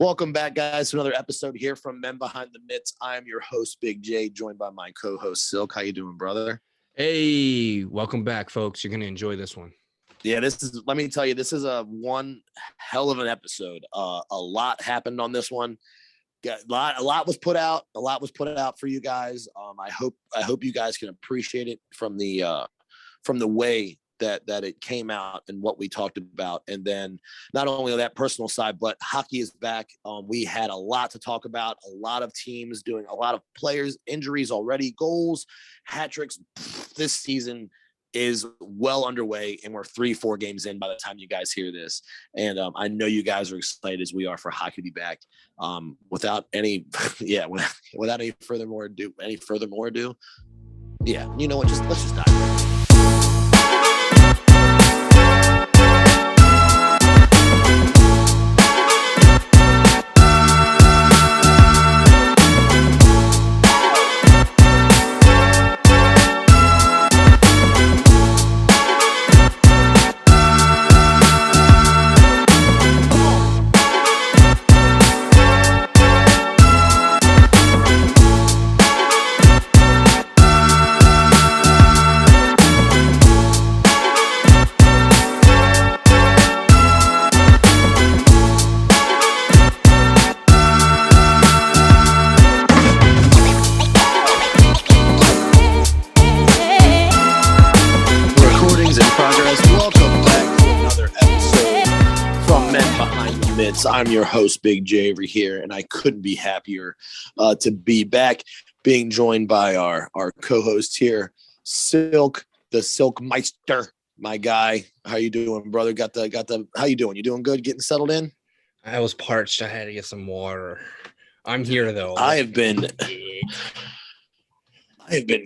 Welcome back, guys, to another episode here from Men Behind the Mitts. I am your host, Big J, joined by my co-host, Silk. How you doing, brother? Hey, welcome back, folks. You're going to enjoy this one. Yeah, let me tell you, this is one hell of an episode. A lot happened on this one. A lot was put out. A lot was put out for you guys. I hope you guys can appreciate it from the way that it came out and what we talked about. And then not only on that personal side, but hockey is back. We had a lot to talk about, a lot of teams doing a lot of players, injuries already, goals, hat tricks. This season is well underway, and we're 3-4 games in by the time you guys hear this. And I know you guys are excited as we are for hockey to be back. Without any further ado, yeah, you know what? Let's just dive in. I'm your host, Big J, over here, and I couldn't be happier to be back, being joined by our co-host here, Silk, the Silk Meister, my guy. How you doing, brother? Got the. How you doing? You doing good? Getting settled in? I was parched. I had to get some water. I'm here though. I have been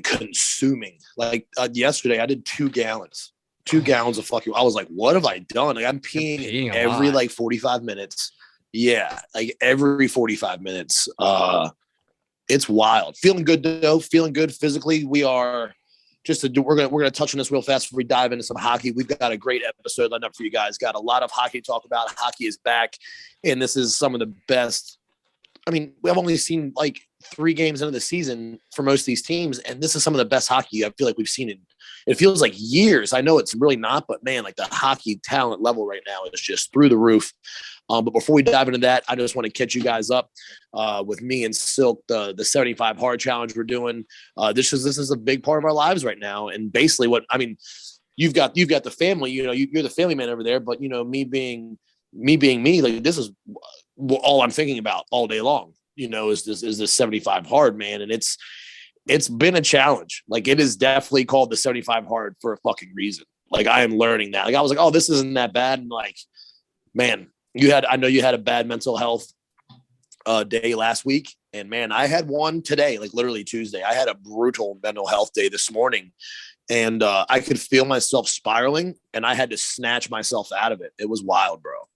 consuming. Like yesterday, I did 2 gallons. 2 gallons of fucking. I was like, what have I done? Like I'm peeing every like 45 minutes. Yeah, like every 45 minutes. It's wild. Feeling good though. Feeling good physically. We are we're gonna touch on this real fast before we dive into some hockey. We've got a great episode lined up for you guys. Got a lot of hockey to talk about. Hockey is back, and this is some of the best. I mean, we have only seen like 3 games into the season for most of these teams, and this is some of the best hockey I feel like we've seen in. It feels like years. I know it's really not, but man, like the hockey talent level right now is just through the roof. But before we dive into that, I just want to catch you guys up with me and Silk, the 75 hard challenge we're doing. This is a big part of our lives right now, and basically, you've got the family. You know, you're the family man over there, but you know, me being me, like this is all I'm thinking about all day long. You know, is this 75 hard, man, and it's been a challenge. Like it is definitely called the 75 hard for a fucking reason. Like I am learning that. Like I was like, oh, this isn't that bad. And like, man, I know you had a bad mental health day last week. And man, I had one today, like literally Tuesday. I had a brutal mental health day this morning, and I could feel myself spiraling, and I had to snatch myself out of it. It was wild, bro.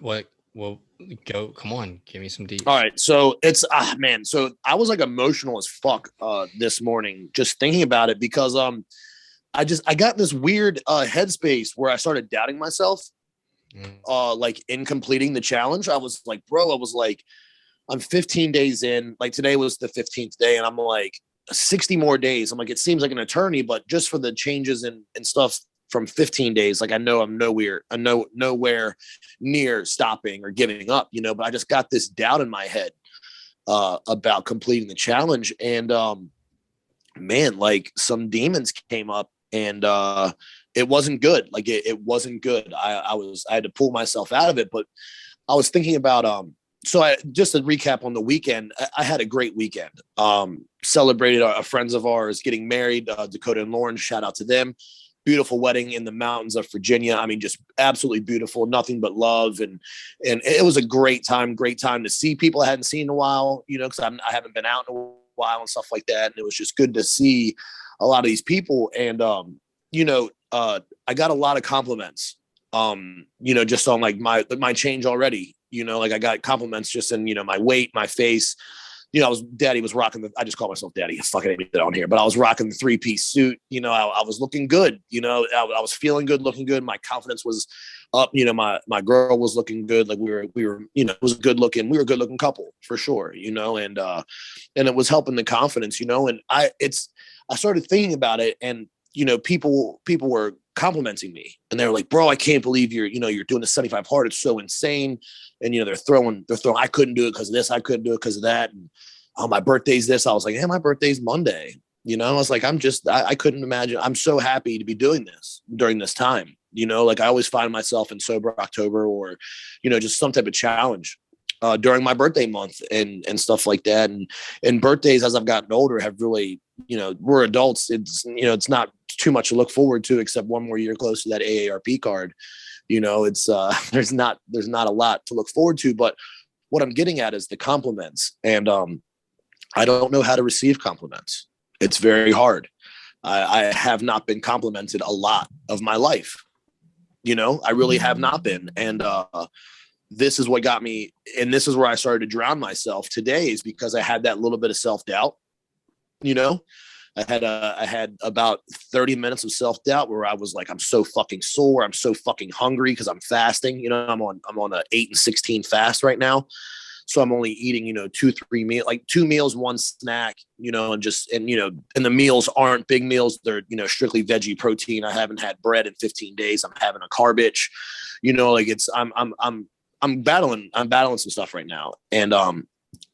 What? Well, come on, give me some deep. All right, so it's man. So I was like emotional as fuck this morning just thinking about it because I got this weird headspace where I started doubting myself, like in completing the challenge. I was like, bro, I'm 15 days in. Like today was the 15th day, and I'm like 60 more days. I'm like, it seems like an eternity, but just for the changes and stuff from 15 days, like I know I'm nowhere near stopping or giving up, you know, but I just got this doubt in my head about completing the challenge. And man, like some demons came up, and it wasn't good. Like it wasn't good. I had to pull myself out of it, but I was thinking about just to recap on the weekend, I had a great weekend. Celebrated a friends of ours getting married, Dakota and Lauren, shout out to them. Beautiful wedding in the mountains of Virginia. I mean, just absolutely beautiful, nothing but love. And it was a great time to see people I hadn't seen in a while, you know, because I haven't been out in a while and stuff like that. And it was just good to see a lot of these people. And, I got a lot of compliments, just on like my change already, like I got compliments just in, my weight, my face, Daddy was rocking I just call myself Daddy. Fucking admit it on here, but I was rocking the 3-piece suit. I was looking good. I was feeling good, looking good. My confidence was up. My girl was looking good. Like we were, it was good looking. We were a good looking couple for sure. And it was helping the confidence. And I started thinking about it, and people were complimenting me, and they were like, bro, I can't believe you're doing the 75 hard. It's so insane. And, they're throwing, I couldn't do it because of this. I couldn't do it because of that. And my birthday's this. I was like, my birthday's Monday. I was like, I couldn't imagine. I'm so happy to be doing this during this time. Like I always find myself in sober October or, just some type of challenge during my birthday month and stuff like that. And birthdays, as I've gotten older, have really, we're adults. It's not too much to look forward to except one more year close to that AARP card. It's there's not a lot to look forward to, but what I'm getting at is the compliments. And I don't know how to receive compliments. It's very hard. I have not been complimented a lot of my life. I really have not been. And this is what got me, and this is where I started to drown myself today, is because I had that little bit of self-doubt. I had about 30 minutes of self-doubt where I was like, I'm so fucking sore. I'm so fucking hungry because I'm fasting. I'm on a 8 and 16 fast right now. So I'm only eating, 2-3 meals, like 2 meals, 1 snack, and the meals aren't big meals. They're, strictly veggie protein. I haven't had bread in 15 days. I'm having a carb itch, I'm battling some stuff right now. And,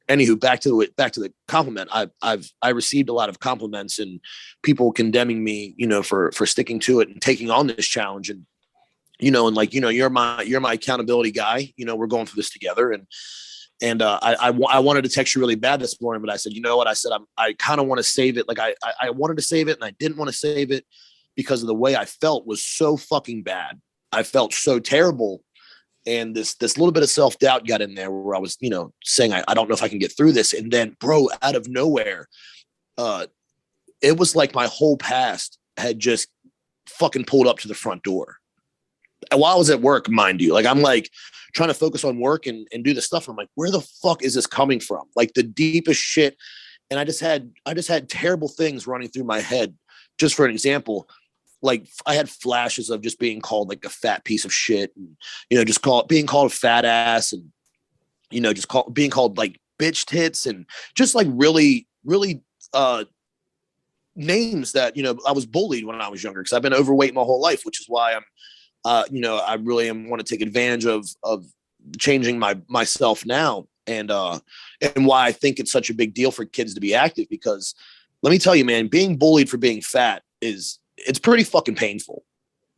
anywho, back to the compliment. I received a lot of compliments and people condemning me, for sticking to it and taking on this challenge. And, you're my accountability guy. We're going through this together. And I wanted to text you really bad this morning, but I said, you know what? I said, I kind of want to save it. Like I wanted to save it and I didn't want to save it because of the way I felt was so fucking bad. I felt so terrible. And this little bit of self-doubt got in there where I was, saying, I don't know if I can get through this. And then, bro, out of nowhere, it was like my whole past had just fucking pulled up to the front door. And while I was at work, mind you, like I'm like trying to focus on work and do the stuff. And I'm like, where the fuck is this coming from? Like the deepest shit. And I just had terrible things running through my head. Just for an example, like I had flashes of just being called like a fat piece of shit and, being called a fat ass and, being called like bitch tits and just like really, really, names that, I was bullied when I was younger because I've been overweight my whole life, which is why I'm, I really want to take advantage of changing myself now. And why I think it's such a big deal for kids to be active, because let me tell you, man, being bullied for being fat it's pretty fucking painful,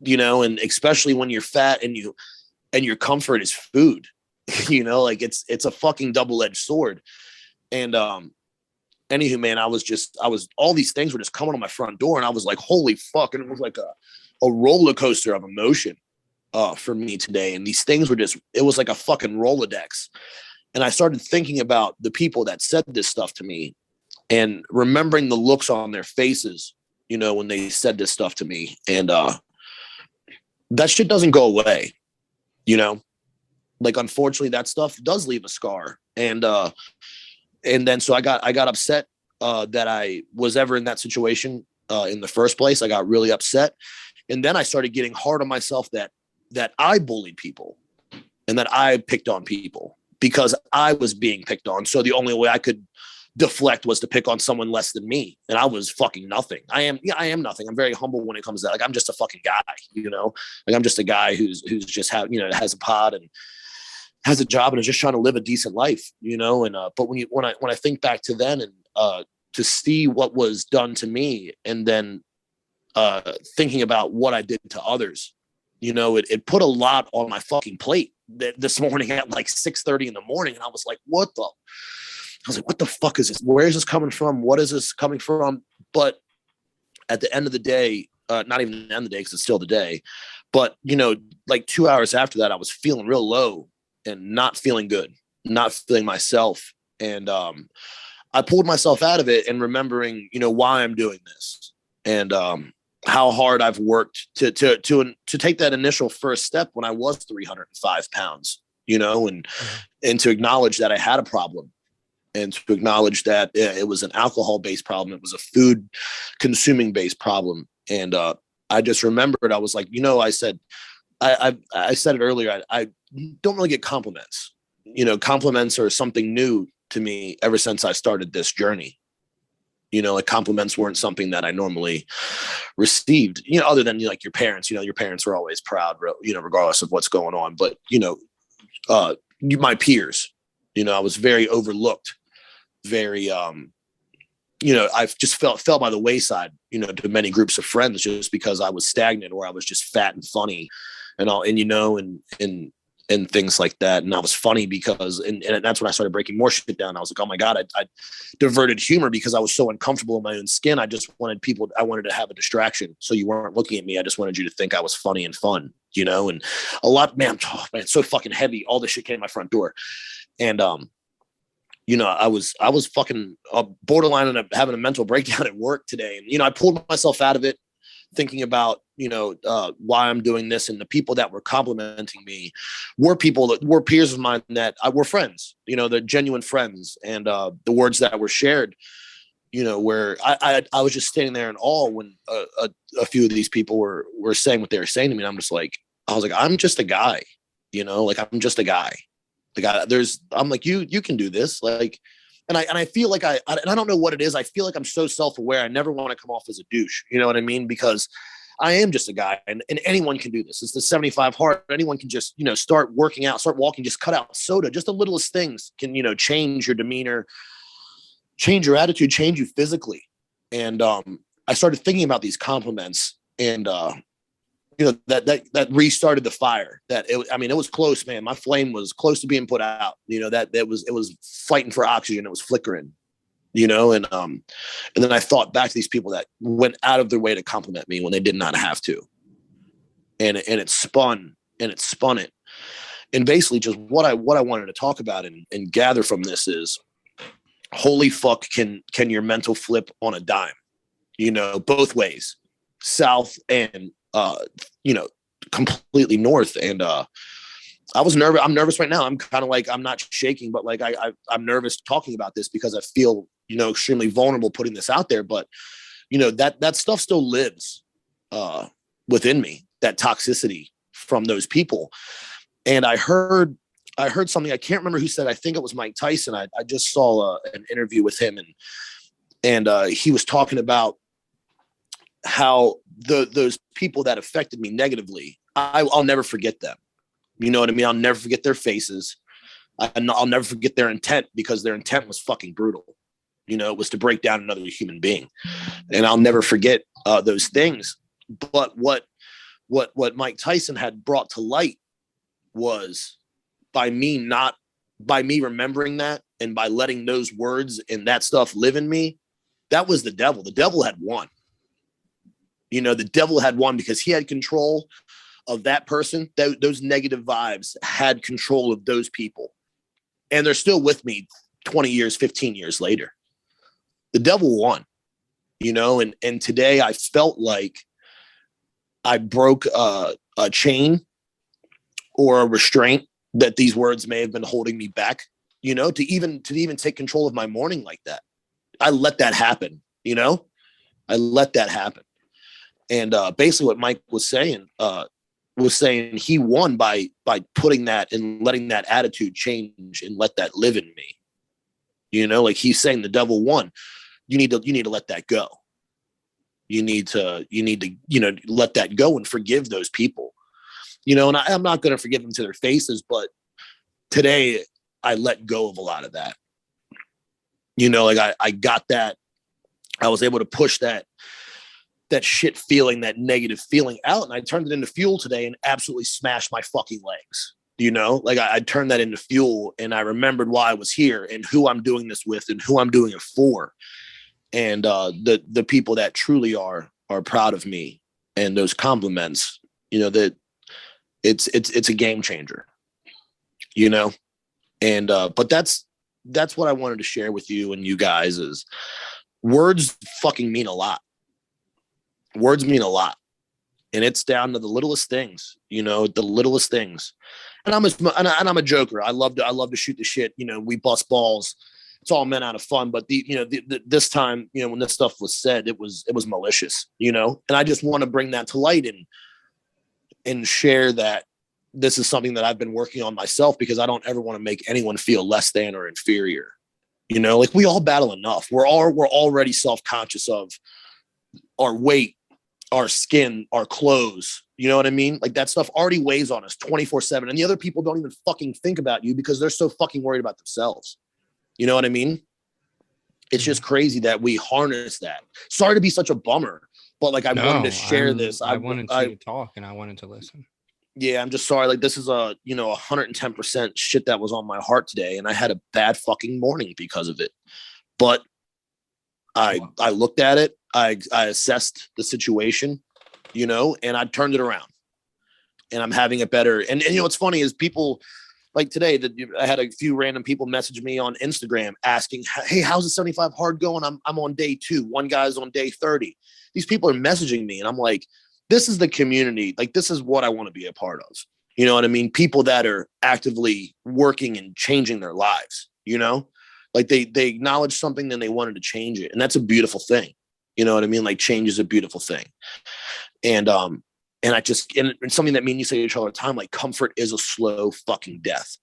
and especially when you're fat and your comfort is food, like it's a fucking double-edged sword. And, anywho, man, I was all these things were just coming on my front door and I was like, holy fuck. And it was like a roller coaster of emotion, for me today. And these things it was like a fucking Rolodex. And I started thinking about the people that said this stuff to me and remembering the looks on their faces, when they said this stuff to me. And that shit doesn't go away, like, unfortunately that stuff does leave a scar. And then, so I got upset that I was ever in that situation in the first place. I got really upset. And then I started getting hard on myself that I bullied people and that I picked on people because I was being picked on. So the only way I could deflect was to pick on someone less than me. And I was fucking nothing. I am nothing. I'm very humble when it comes to that. Like, I'm just a fucking guy, like I'm just a guy who's just has a pod and has a job and is just trying to live a decent life, and, but when I think back to then and, to see what was done to me and then, thinking about what I did to others, it put a lot on my fucking plate this morning at like 6:30 in the morning. And I was like, what the fuck is this? Where is this coming from? What is this coming from? But at the end of the day, not even the end of the day, because it's still the day, but, like 2 hours after that, I was feeling real low and not feeling good, not feeling myself. And I pulled myself out of it and remembering, why I'm doing this and how hard I've worked to take that initial first step when I was 305 pounds, and to acknowledge that I had a problem. and to acknowledge that it was an alcohol-based problem. It was a food consuming-based problem. And I just remembered, I was like, I said, I said it earlier, I don't really get compliments. Compliments are something new to me ever since I started this journey. Like compliments weren't something that I normally received, other than like your parents. Your parents are always proud, regardless of what's going on. But, my peers, I was very overlooked, very, I've just fell by the wayside, to many groups of friends just because I was stagnant or I was just fat and funny and all, and things like that. And I was funny because, and that's when I started breaking more shit down. I was like, oh my God, I diverted humor because I was so uncomfortable in my own skin. I wanted to have a distraction. So you weren't looking at me. I just wanted you to think I was funny and fun, and a lot, man, it's so fucking heavy. All this shit came to my front door. And, I was fucking borderline and having a mental breakdown at work today. And, I pulled myself out of it thinking about, why I'm doing this. And the people that were complimenting me were people that were peers of mine that were friends, the genuine friends. And the words that were shared, where I was just standing there in awe when a few of these people were saying what they were saying to me. And I was like, I'm just a guy, I'm just a guy. I'm like, you can do this. Like, and I feel like and I don't know what it is. I feel like I'm so self-aware. I never want to come off as a douche. You know what I mean? Because I am just a guy and anyone can do this. It's the 75 hard. Anyone can just, start working out, start walking, just cut out soda. Just the littlest things can, change your demeanor, change your attitude, change you physically. And I started thinking about these compliments and, that restarted the fire. It was close, man. My flame was close to being put out. It was fighting for oxygen. It was flickering. And then I thought back to these people that went out of their way to compliment me when they did not have to. And it spun it. And basically just what I wanted to talk about and gather from this is, holy fuck, can your mental flip on a dime, both ways, south and, completely north. And, I was nervous. I'm nervous right now. I'm kind of like, I'm not shaking, but like, I'm nervous talking about this because I feel, extremely vulnerable putting this out there, but that stuff still lives, within me, that toxicity from those people. And I heard something, I can't remember who said, I think it was Mike Tyson. I just saw an interview with him and he was talking about how those people that affected me negatively, I'll never forget them. You know what I mean? I'll never forget their faces. I'll never forget their intent because their intent was fucking brutal. It was to break down another human being. And I'll never forget those things. But what Mike Tyson had brought to light was by me remembering that and by letting those words and that stuff live in me, that was the devil. The devil had won. The devil had won because he had control of that person. Those negative vibes had control of those people. And they're still with me 20 years, 15 years later. The devil won, and today I felt like I broke a chain or a restraint that these words may have been holding me back, to even take control of my morning like that. I let that happen, I let that happen. And basically what Mike was saying he won by putting that and letting that attitude change and let that live in me. Like he's saying the devil won. You need to let that go. You need to let that go and forgive those people. And I'm not going to forgive them to their faces, but today I let go of a lot of that. Like I got that. I was able to push that shit feeling, that negative feeling out. And I turned it into fuel today and absolutely smashed my fucking legs. Like I turned that into fuel and I remembered why I was here and who I'm doing this with and who I'm doing it for. And the people that truly are proud of me and those compliments, that it's a game changer, and but that's what I wanted to share with you and you guys is words fucking mean a lot. Words mean a lot. And it's down to the littlest things, the littlest things. And I'm a joker. I love to shoot the shit. We bust balls it's all meant out of fun. But this time, when this stuff was said, it was malicious, and I just want to bring that to light and share that this is something that I've been working on myself, because I don't ever want to make anyone feel less than or inferior. Like we all battle enough. We're already self-conscious of our weight, our skin, our clothes. You know what I mean? Like that stuff already weighs on us 24/7. And the other people don't even fucking think about you because they're so fucking worried about themselves. You know what I mean? It's just crazy that we harness that. Sorry to be such a bummer, but like I wanted to share this. I wanted to talk and I wanted to listen. Yeah, I'm just sorry. Like this is 110% shit that was on my heart today, and I had a bad fucking morning because of it. But I looked at it, I assessed the situation, and I turned it around, and I'm having it better. And what's funny is people like today that I had a few random people message me on Instagram asking, "Hey, how's the 75 hard going? I'm on day 2. One guy's on day 30." These people are messaging me, and I'm like, this is the community. Like, this is what I want to be a part of. You know what I mean? People that are actively working and changing their lives, like they acknowledge something, then they wanted to change it. And that's a beautiful thing. You know what I mean? Like change is a beautiful thing. And I just, and something that me and you say to each other all the time, like comfort is a slow fucking death.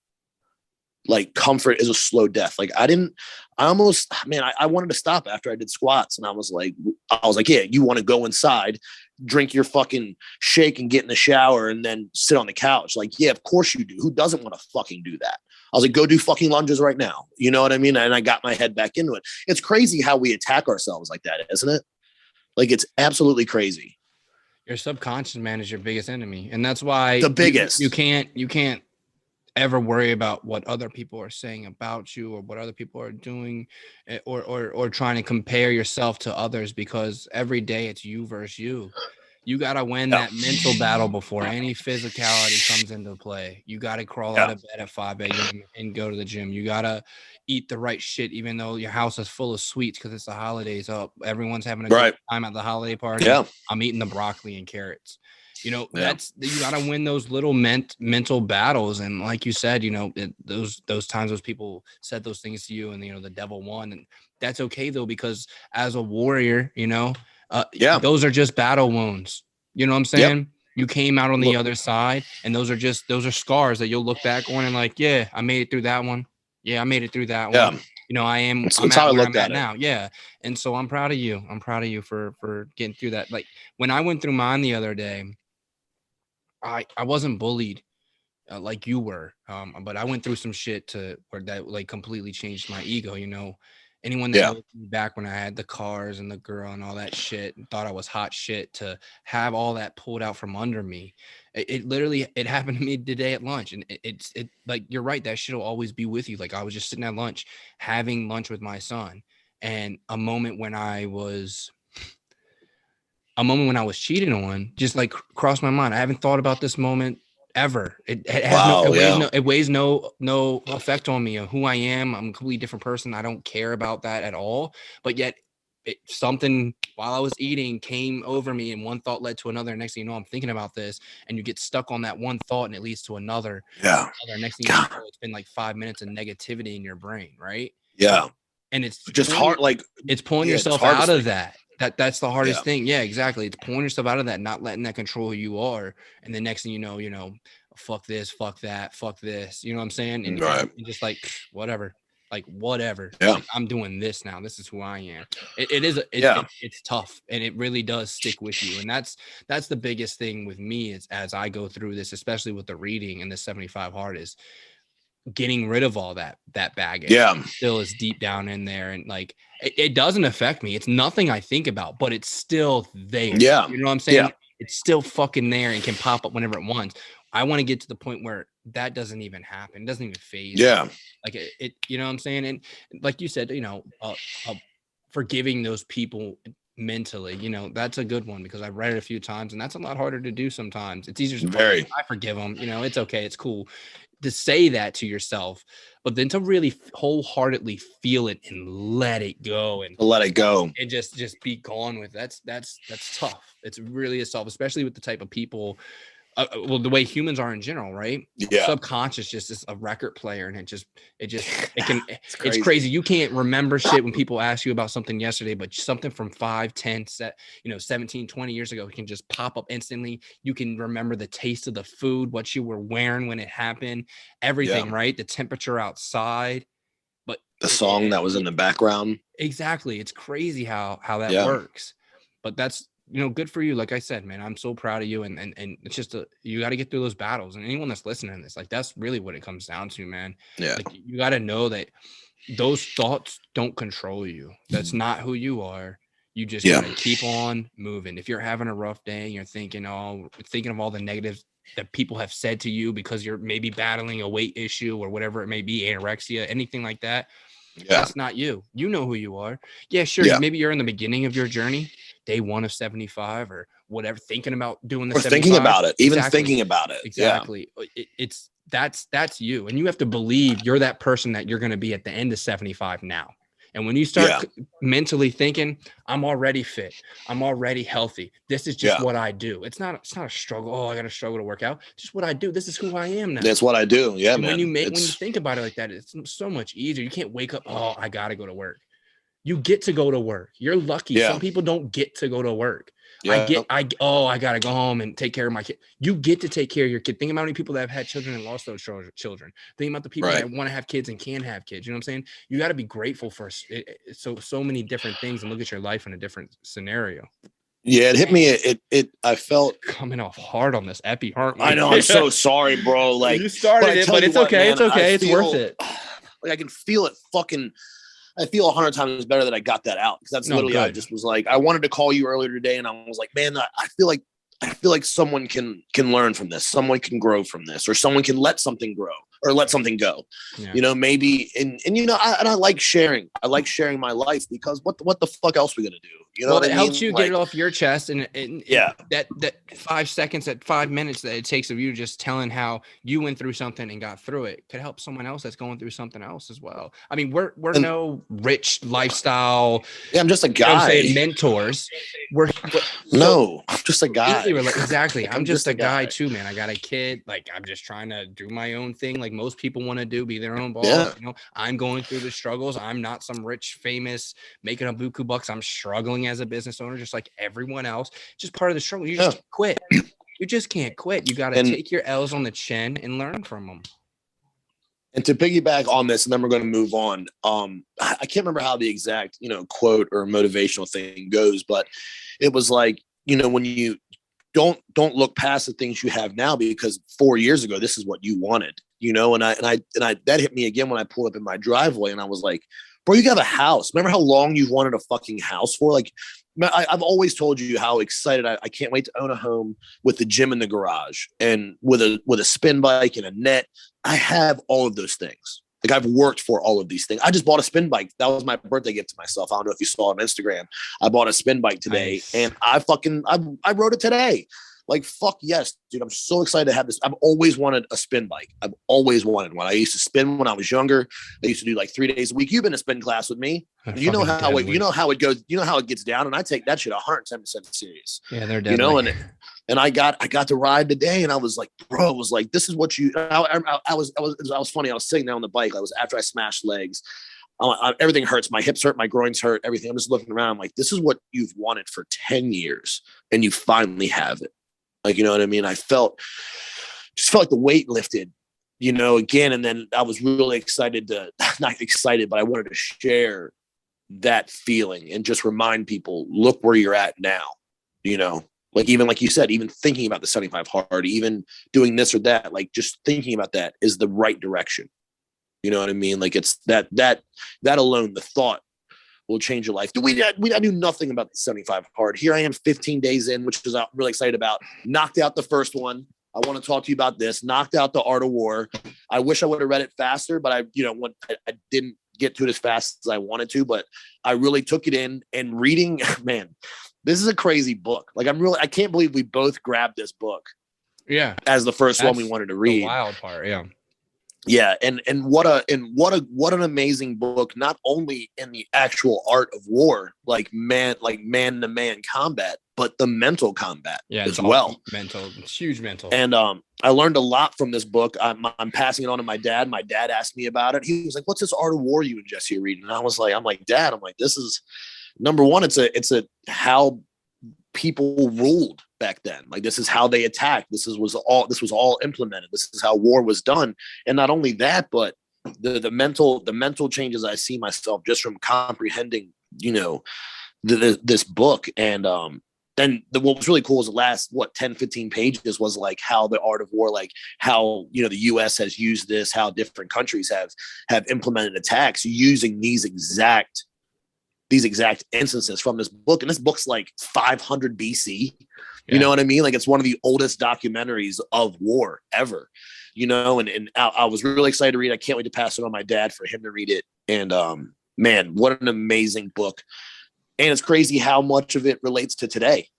Like comfort is a slow death. Like I wanted to stop after I did squats, and I was like, yeah, you want to go inside, drink your fucking shake and get in the shower and then sit on the couch. Like, yeah, of course you do. Who doesn't want to fucking do that? I was like, go do fucking lunges right now. You know what I mean? And I got my head back into it. It's crazy how we attack ourselves like that, isn't it? Like it's absolutely crazy. Your subconscious, man, is your biggest enemy. And that's why the biggest. You can't ever worry about what other people are saying about you or what other people are doing or trying to compare yourself to others, because every day it's you versus you. You got to win that mental battle before any physicality comes into play. You got to crawl out of bed at 5 a.m. and go to the gym. You got to eat the right shit, even though your house is full of sweets because it's the holidays. Everyone's having a good time at the holiday party. Yeah. I'm eating the broccoli and carrots. That's, you got to win those little mental battles. And like you said, those times those people said those things to you and, the devil won. And that's okay though, because as a warrior, those are just battle wounds. You know what I'm saying? Yep. You came out on the other side, and those are scars that you'll look back on and like, yeah, I made it through that one. Yeah, I made it through that one. I'm at where I'm at now. Yeah. And so I'm proud of you. I'm proud of you for getting through that. Like when I went through mine the other day, I wasn't bullied like you were, but I went through some shit where that like completely changed my ego. Anyone that knows me back when I had the cars and the girl and all that shit and thought I was hot shit, to have all that pulled out from under me. It literally happened to me today at lunch, and it's like you're right, that shit will always be with you. Like I was just sitting at lunch, having lunch with my son, and a moment when I was cheated on just like crossed my mind. I haven't thought about this moment ever. It weighs no effect on me of who I am. I'm a completely different person. I don't care about that at all. But yet something while I was eating came over me, and one thought led to another. Next thing you know, I'm thinking about this, and you get stuck on that one thought, and it leads to another. Yeah. Next thing you know, it's been like 5 minutes of negativity in your brain, right? Yeah. And it's just hard. Like it's pulling yourself out of that. That's the hardest thing. Yeah, exactly. It's pulling yourself out of that, not letting that control who you are. And the next thing you know, fuck this, fuck that, fuck this. You know what I'm saying? And and just like whatever. Like whatever. Yeah. Like, I'm doing this now. This is who I am. It's tough, and it really does stick with you. And that's the biggest thing with me is as I go through this, especially with the reading and the 75 hard, is getting rid of all that baggage. Still is deep down in there, and like it doesn't affect me. It's nothing I think about, but it's still there. You know what I'm saying? It's still fucking there and can pop up whenever it wants. I want to get to the point where that doesn't even happen. It doesn't even phase. Like it you know what I'm saying? And like you said, forgiving those people mentally, that's a good one, because I've read it a few times, and that's a lot harder to do sometimes. It's easier to I forgive them, it's okay, it's cool to say that to yourself, but then to really wholeheartedly feel it and let it go and just be gone with it. That's tough. It's really tough, especially with the type of people well, the way humans are in general, right? Yeah. Subconscious just is a record player, and it's crazy. You can't remember shit when people ask you about something yesterday, but something from 5, 10, 17, 20 years ago can just pop up instantly. You can remember the taste of the food, what you were wearing when it happened, everything, right? The temperature outside, but the song that was in the background. Exactly. It's crazy how that works, but that's, good for you. Like I said, man, I'm so proud of you. And it's just you got to get through those battles. And anyone that's listening to this, like, that's really what it comes down to, man. Yeah. Like, you got to know that those thoughts don't control you. That's not who you are. You just got to keep on moving. If you're having a rough day and you're thinking of all the negatives that people have said to you because you're maybe battling a weight issue or whatever it may be, anorexia, anything like that. That's not you. You know who you are. Yeah, sure. Maybe you're in the beginning of your journey, day 1 of 75 or whatever, thinking about doing the 75. Thinking about it, even thinking about it. Exactly. That's you. And you have to believe you're that person that you're going to be at the end of 75 now. And when you start mentally thinking, I'm already fit, I'm already healthy, this is just what I do. It's not a struggle. Oh, I got to struggle to work out. Just what I do. This is who I am now. That's what I do. Yeah, and man. When you think about it like that, it's so much easier. You can't wake up, oh, I got to go to work. You get to go to work. You're lucky. Yeah. Some people don't get to go to work. Yeah. I got to go home and take care of my kid. You get to take care of your kid. Think about how many people that have had children and lost those children. Think about the people that want to have kids and can have kids. You know what I'm saying? You got to be grateful for so many different things and look at your life in a different scenario. Yeah, it hit me. I felt coming off hard on this epi, aren't we? I know. I'm so sorry, bro. Like, you started it, but it's okay. Man, it's okay. It's worth it. Like, I can feel it I feel 100 times better that I got that out, because that's literally I just was like, I wanted to call you earlier today, and I was like, man, I feel like someone can learn from this, someone can grow from this, or someone can let something grow or let something go. Yeah. Maybe and I like sharing. I like sharing my life, because what the fuck else are we gonna do? It helps you get it off your chest, and that 5 seconds, that 5 minutes that it takes of you just telling how you went through something and got through it could help someone else that's going through something else as well. I mean, we're no rich lifestyle. Yeah, I'm just a guy. Mentors. I'm just a guy. Exactly. I'm just a guy too, man. I got a kid. Like, I'm just trying to do my own thing, like most people want to do, be their own boss. Yeah. I'm going through the struggles. I'm not some rich, famous, making a buku bucks. I'm struggling as a business owner, just like everyone else. Just part of the struggle. You just can't quit. You just can't quit. You got to take your L's on the chin and learn from them. And to piggyback on this, and then we're going to move on. I can't remember how the exact, quote or motivational thing goes, but it was like, when you don't look past the things you have now, because 4 years ago, this is what you wanted, and I that hit me again when I pulled up in my driveway, and I was like, bro, you got a house. Remember how long you've wanted a fucking house for? Like, I've always told you how excited I can't wait to own a home with the gym in the garage and with a spin bike and a net. I have all of those things. Like, I've worked for all of these things. I just bought a spin bike. That was my birthday gift to myself. I don't know if you saw it on Instagram. I bought a spin bike today, nice. And I rode it today. Like, fuck yes, dude. I'm so excited to have this. I've always wanted a spin bike. I've always wanted one. I used to spin when I was younger. I used to do like 3 days a week. You've been to spin class with me. You know how it goes. You know how it gets down. And I take that shit 110% serious. Yeah, they're deadly. And I got to ride today, and I was like, bro, it was like, this is what you. I was funny. I was sitting there on the bike. I was after I smashed legs. Everything hurts. My hips hurt. My groins hurt. Everything. I'm just looking around. I'm like, this is what you've wanted for 10 years, and you finally have it. Like, you know what I mean? I just felt like the weight lifted, again. And then I was really excited not excited, but I wanted to share that feeling and just remind people, look where you're at now, like, even like you said, even thinking about the 75 hard, even doing this or that, like just thinking about that is the right direction. You know what I mean? Like, it's that alone, the thought will change your life. I knew nothing about the 75 hard. Here I am 15 days in, which is I'm really excited about. Knocked out the first one. I want to talk to you about this. Knocked out the Art of War. I wish I would have read it faster, but I didn't get to it as fast as I wanted to, but I really took it in, and reading, man, this is a crazy book. Like, I can't believe we both grabbed this book. Yeah. As the first one we wanted to read. The wild part. Yeah. Yeah, and what an amazing book, not only in the actual art of war, like man to man combat, but the mental combat as all well. Mental, it's huge mental. And I learned a lot from this book. I'm passing it on to my dad. My dad asked me about it. He was like, "What's this Art of War you and Jesse are reading?" And I'm like, Dad, this is number one. It's a how people ruled back then. Like, this is how they attacked. This was all implemented. This is how war was done. And not only that, but the mental changes I see myself just from comprehending, this book. And then what was really cool is the last 10, 15 pages was like how the art of war, like how, the US has used this, how different countries have implemented attacks using these exact instances from this book. And this book's like 500 BC. You know what I mean? Like, it's one of the oldest documentaries of war ever, and I was really excited to read it. I can't wait to pass it on my dad for him to read it. And man, what an amazing book. And it's crazy how much of it relates to today,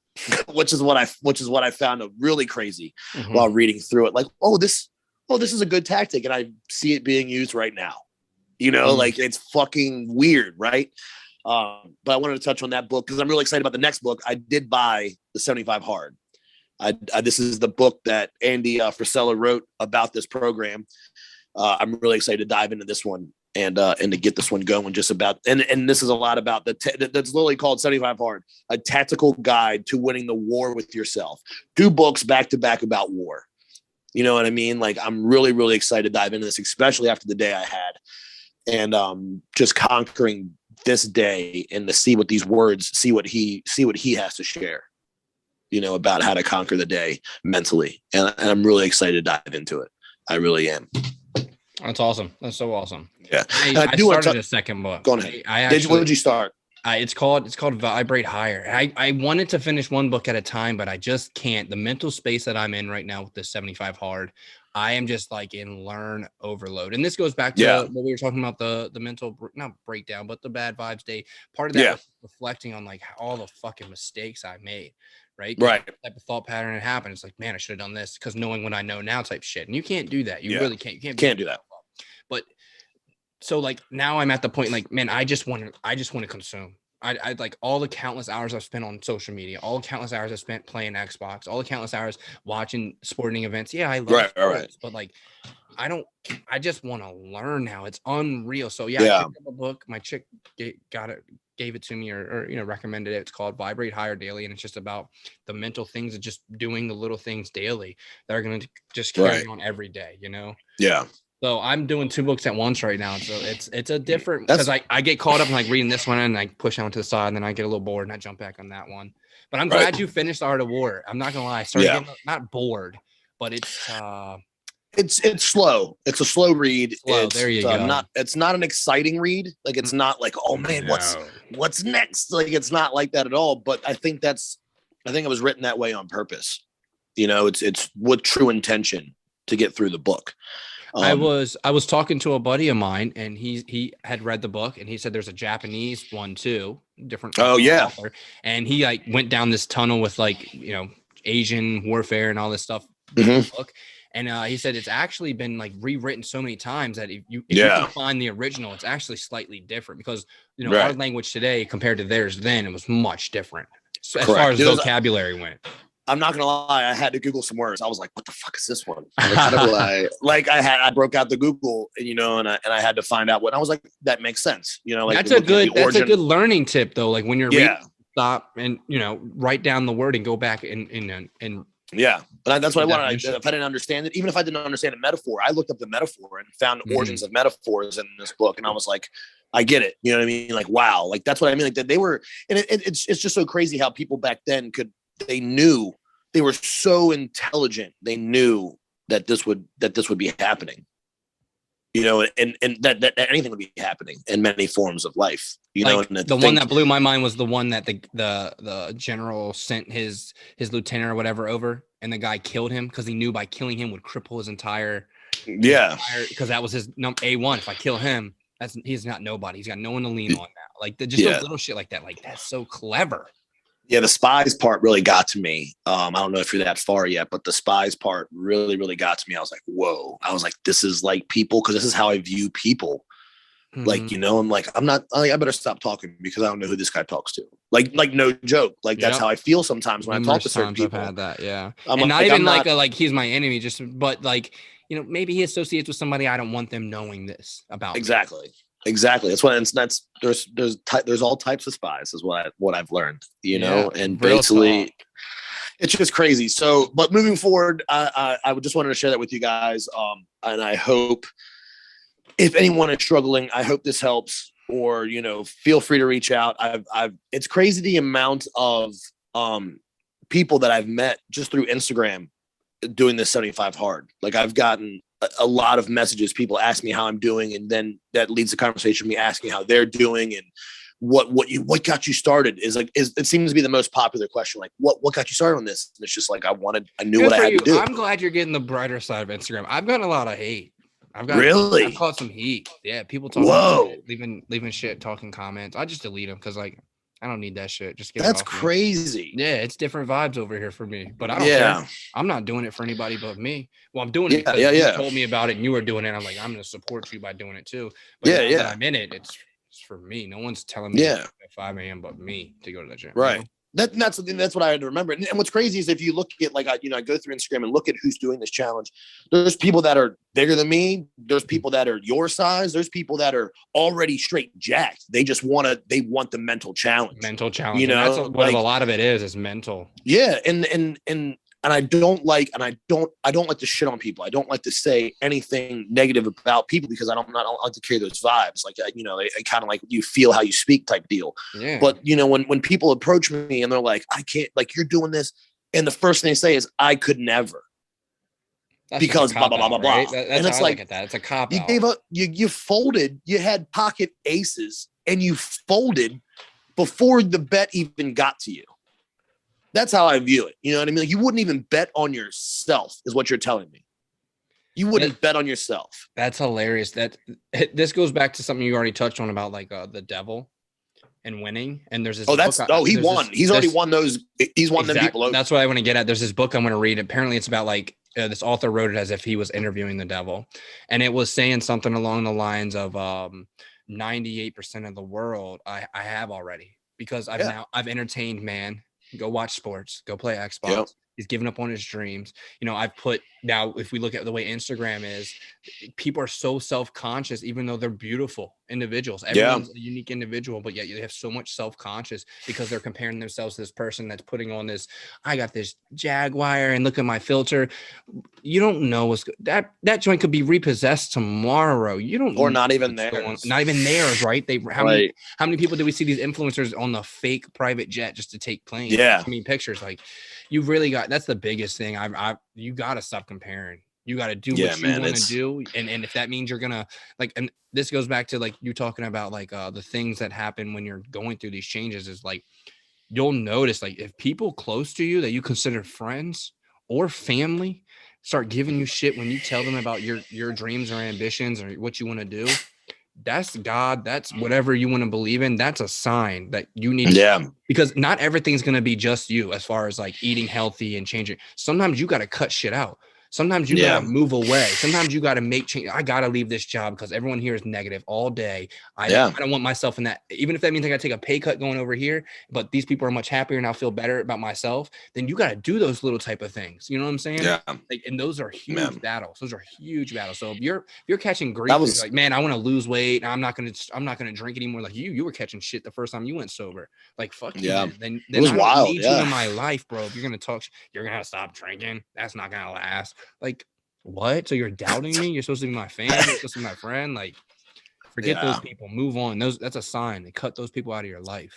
which is what I found really crazy while reading through it. Like, this is a good tactic. And I see it being used right now, like, it's fucking weird. Right. But I wanted to touch on that book because I'm really excited about the next book. I did buy the 75 Hard. This is the book that Andy Frisella wrote about this program. I'm really excited to dive into this one and to get this one going. Just about and this is a lot about that's literally called 75 Hard, a tactical guide to winning the war with yourself. 2 books back to back about war. You know what I mean? Like, I'm really, really excited to dive into this, especially after the day I had, and just conquering this day and to see what these words, see what he has to share, about how to conquer the day mentally. And I'm really excited to dive into it. I really am. That's awesome. That's so awesome. Yeah. I started a second book. Go ahead. What did you start? It's called Vibrate Higher. I wanted to finish one book at a time, but I just can't. The mental space that I'm in right now with the 75 Hard, I am just like in learn overload. And this goes back to what we were talking about, the mental, not breakdown, but the bad vibes day. Part of that was reflecting on like all the fucking mistakes I made. Right. Type of thought pattern had happened. It's like, man, I should have done this because knowing what I know now type shit. And you can't do that. You really can't. You can't do that. But so like now I'm at the point like, man, I just want to consume. I like all the countless hours I've spent on social media, all the countless hours I've spent playing Xbox, all the countless hours watching sporting events. Yeah, I love sports, but like I just want to learn now. It's unreal. So I picked up a book. My chick gave it to me or recommended it. It's called Vibrate Higher Daily, and it's just about the mental things of just doing the little things daily that are going to just carry on every day. Yeah. So I'm doing 2 books at once right now. So it's a different, because I get caught up in like reading this one and I push on to the side and then I get a little bored and I jump back on that one. But I'm glad you finished Art of War. I'm not gonna lie, I started getting not bored, but it's slow. It's a slow read. There you go. It's not an exciting read. Like, it's not like, oh man, what's next? Like, it's not like that at all. But I think it was written that way on purpose. It's with true intention to get through the book. I was talking to a buddy of mine, and he had read the book, and he said there's a Japanese one too, different. Author, and he like went down this tunnel with like Asian warfare and all this stuff. Book, and he said it's actually been like rewritten so many times that if you can find the original, it's actually slightly different because our language today compared to theirs then, it was much different as far as vocabulary went. I'm not gonna lie, I had to Google some words. I was like, "What the fuck is this one?" I broke out the Google, and I had to find out what. I was like, "That makes sense." Like, that's a good learning tip though. Like when you're reading, stop and write down the word and go back and yeah. But that's what I wanted. If I didn't understand it, even if I didn't understand a metaphor, I looked up the metaphor and found origins of metaphors in this book, and I was like, I get it. You know what I mean? Like, wow. Like, that's what I mean. Like, that they were, and it's just so crazy how people back then they knew. They were so intelligent. They knew that this would be happening, and that anything would be happening in many forms of life. And the one that blew my mind was the one that the general sent his lieutenant or whatever over, and the guy killed him because he knew by killing him would cripple his entire because that was his A1. If I kill him, he's not nobody. He's got no one to lean on now. Like those little shit like that. Like, that's so clever. Yeah, the spies part really got to me. I don't know if you're that far yet, but the spies part really, really got to me. I was like, whoa. I was like, this is like people, because this is how I view people. Like, I'm like, I better stop talking because I don't know who this guy talks to. Like no joke. Like that's how I feel sometimes when I talk to certain people. I've had that, yeah. I'm and like, not even like he's my enemy, but like, maybe he associates with somebody I don't want them knowing this about. Exactly. That's what there's all types of spies is what I've learned, and basically it's just crazy. So, but moving forward, I would just wanted to share that with you guys. And I hope if anyone is struggling, I hope this helps, or, feel free to reach out. It's crazy the amount of people that I've met just through Instagram doing this 75 hard. Like I've gotten a lot of messages. People ask me how I'm doing. And then that leads the conversation me asking how they're doing and what got you started it seems to be the most popular question. Like what got you started on this? And it's just like, I knew what I had to do. I'm glad you're getting the brighter side of Instagram. I've gotten a lot of hate. I've caught some heat. Yeah, people talking, leaving shit, talking comments. I just delete them because I don't need that shit. Just get that's crazy. Yeah, it's different vibes over here for me. But I don't care. I'm not doing it for anybody but me. Well, I'm doing it because you told me about it and you were doing it. I'm like, I'm going to support you by doing it too. But now that I'm in it, it's for me. No one's telling me at 5 a.m. but me to go to the gym. Right. That's what I had to remember. And what's crazy is if you look at I go through Instagram and look at who's doing this challenge. There's people that are bigger than me. There's people that are your size. There's people that are already straight jacked. They just want the mental challenge. That's what a lot of it is mental. Yeah. And I don't like to shit on people. I don't like to say anything negative about people because I don't like to carry those vibes. Like, I kind of like you feel how you speak type deal. Yeah. But when people approach me and they're like, I can't, like, you're doing this. And the first thing they say is, I could never. That's because blah, blah, blah, blah, blah. Right? And it's like, that. It's a cop you gave up, you folded, you had pocket aces and you folded before the bet even got to you. That's how I view it. You know what I mean? Like, you wouldn't even bet on yourself is what you're telling me. You wouldn't bet on yourself. That's hilarious. This goes back to something you already touched on about the devil and winning. And there's this. He won. He's already won those. He's won them people over. That's what I want to get at. There's this book I'm going to read. Apparently it's about this author wrote it as if he was interviewing the devil. And it was saying something along the lines of 98% of the world I have already because I've entertained man. Go watch sports, go play Xbox. Yep. He's given up on his dreams. I've put now, if we look at the way Instagram is, people are so self-conscious, even though they're beautiful individuals. Everyone's a unique individual, but yet they have so much self-conscious because they're comparing themselves to this person that's putting on this, I got this Jaguar and look at my filter. You don't know that joint could be repossessed tomorrow. You don't or not even theirs. Not even theirs, right? How many people do we see these influencers on the fake private jet just to take planes? Yeah. I mean, pictures you've really that's the biggest thing. You got to stop comparing. You got to do what you want to do. And if that means you're going to and this goes back to you talking about the things that happen when you're going through these changes is you'll notice if people close to you that you consider friends or family start giving you shit when you tell them about your dreams or ambitions or what you want to do. That's God. That's whatever you want to believe in. That's a sign that you need. Because not everything's going to be just you as far as eating healthy and changing. Sometimes you got to cut shit out. Sometimes you got to move away. Sometimes you got to make change. I got to leave this job because everyone here is negative all day. I don't want myself in that. Even if that means I got to take a pay cut going over here, but these people are much happier and I'll feel better about myself. Then you got to do those little type of things. You know what I'm saying? Yeah. And those are huge battles. Those are huge battles. So if you're catching grief, man, I want to lose weight. I'm not going to drink anymore. You were catching shit the first time you went sober. Fuck you. Then it was wild. I need you in my life, bro. If you're going to talk, you're going to have to stop drinking. That's not going to last. What? So you're doubting me? You're supposed to be my fan? You're supposed to be my friend? Forget those people. Move on. That's a sign. They cut those people out of your life.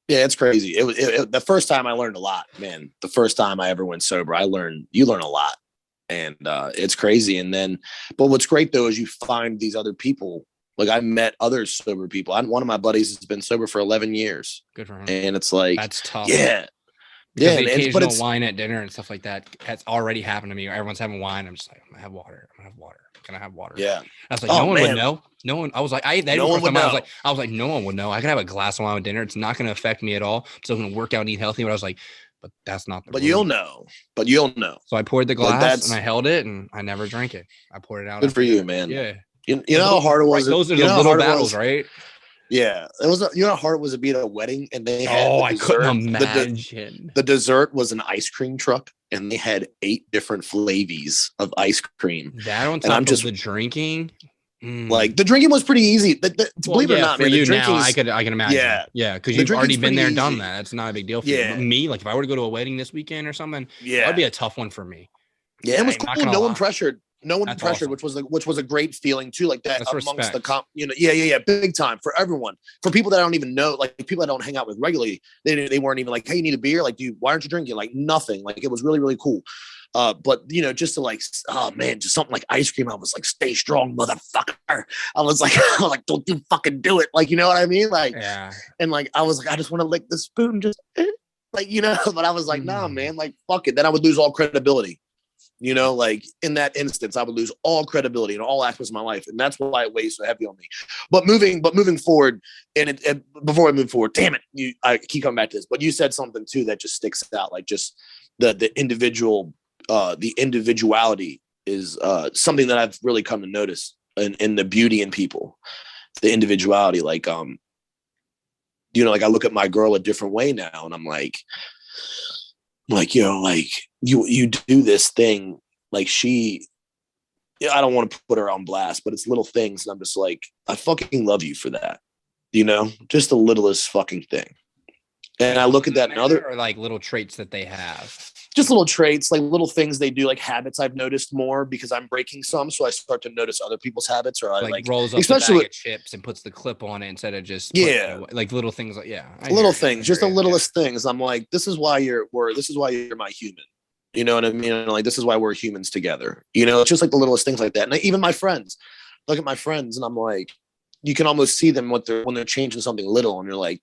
Yeah, it's crazy. It was the first time I learned a lot, man. The first time I ever went sober, you learn a lot. And it's crazy. And then, but what's great though, is you find these other people. I met other sober people. One of my buddies has been sober for 11 years. Good for him. And it's that's tough. Yeah. Because the occasional wine at dinner and stuff like that has already happened to me. Everyone's having wine. I'm just I'm gonna have water. Can I have water? Yeah. I was no one would know. No one. I was I ate that. No one would know. I was like, no one would know. I could have a glass of wine with dinner. It's not going to affect me at all. So I'm going to work out and eat healthy. But I was but that's not the But you'll know. So I poured the glass and I held it and I never drank it. I poured it out. Good for you, man. Yeah. You know how hard it was. Those are the little battles, right? Yeah, it was. You know how hard it was to be at a wedding, and they had I couldn't imagine. The dessert was an ice cream truck, and they had 8 different flavors of ice cream. That on top of the drinking. Like the drinking was pretty easy. Believe it or not, for man, you now, I can imagine. Yeah, because you've already been there and done easy. that. That's not a big deal for you. But me, like if I were to go to a wedding this weekend or something, that would be a tough one for me. Yeah, it was cool. No one pressured. No one pressured, awesome. which was a great feeling too. Like that That's amongst respect. the big time for everyone. For people that I don't even know, like people I don't hang out with regularly, they weren't even like, hey, you need a beer? Like, dude, why aren't you drinking? Like nothing. Like it was really, really cool. But just to like, oh man, just something like ice cream. I was like, stay strong, motherfucker. I was like, don't you fucking do it. Like, you know what I mean? Like, and like, I was like, I just want to lick the spoon, just like, but I was like, nah, man, like, fuck it. Then I would lose all credibility. Like in that instance, I would lose all credibility in all aspects of my life. And that's why it weighs so heavy on me. But moving forward, and before I move forward, damn it, I keep coming back to this, but you said something too that just sticks out. Like just the individuality is something that I've really come to notice in the beauty in people, the individuality. Like, like I look at my girl a different way now, and I'm like, you do this thing, like I don't want to put her on blast, but it's little things. And I'm just like, I fucking love you for that. Just the littlest fucking thing. And I look at that and other or like little traits that they have. Just little traits, like little things they do, like habits I've noticed more because I'm breaking some. So I start to notice other people's habits, or I like rolls up especially the bag of chips and puts the clip on it instead of just like little things like little things, just the littlest things. I'm like, this is why you're my human. You know what I mean? And like this is why we're humans together. It's just like the littlest things like that. And even my friends, look at my friends, and I'm like, you can almost see them when they're changing something little, and you're like,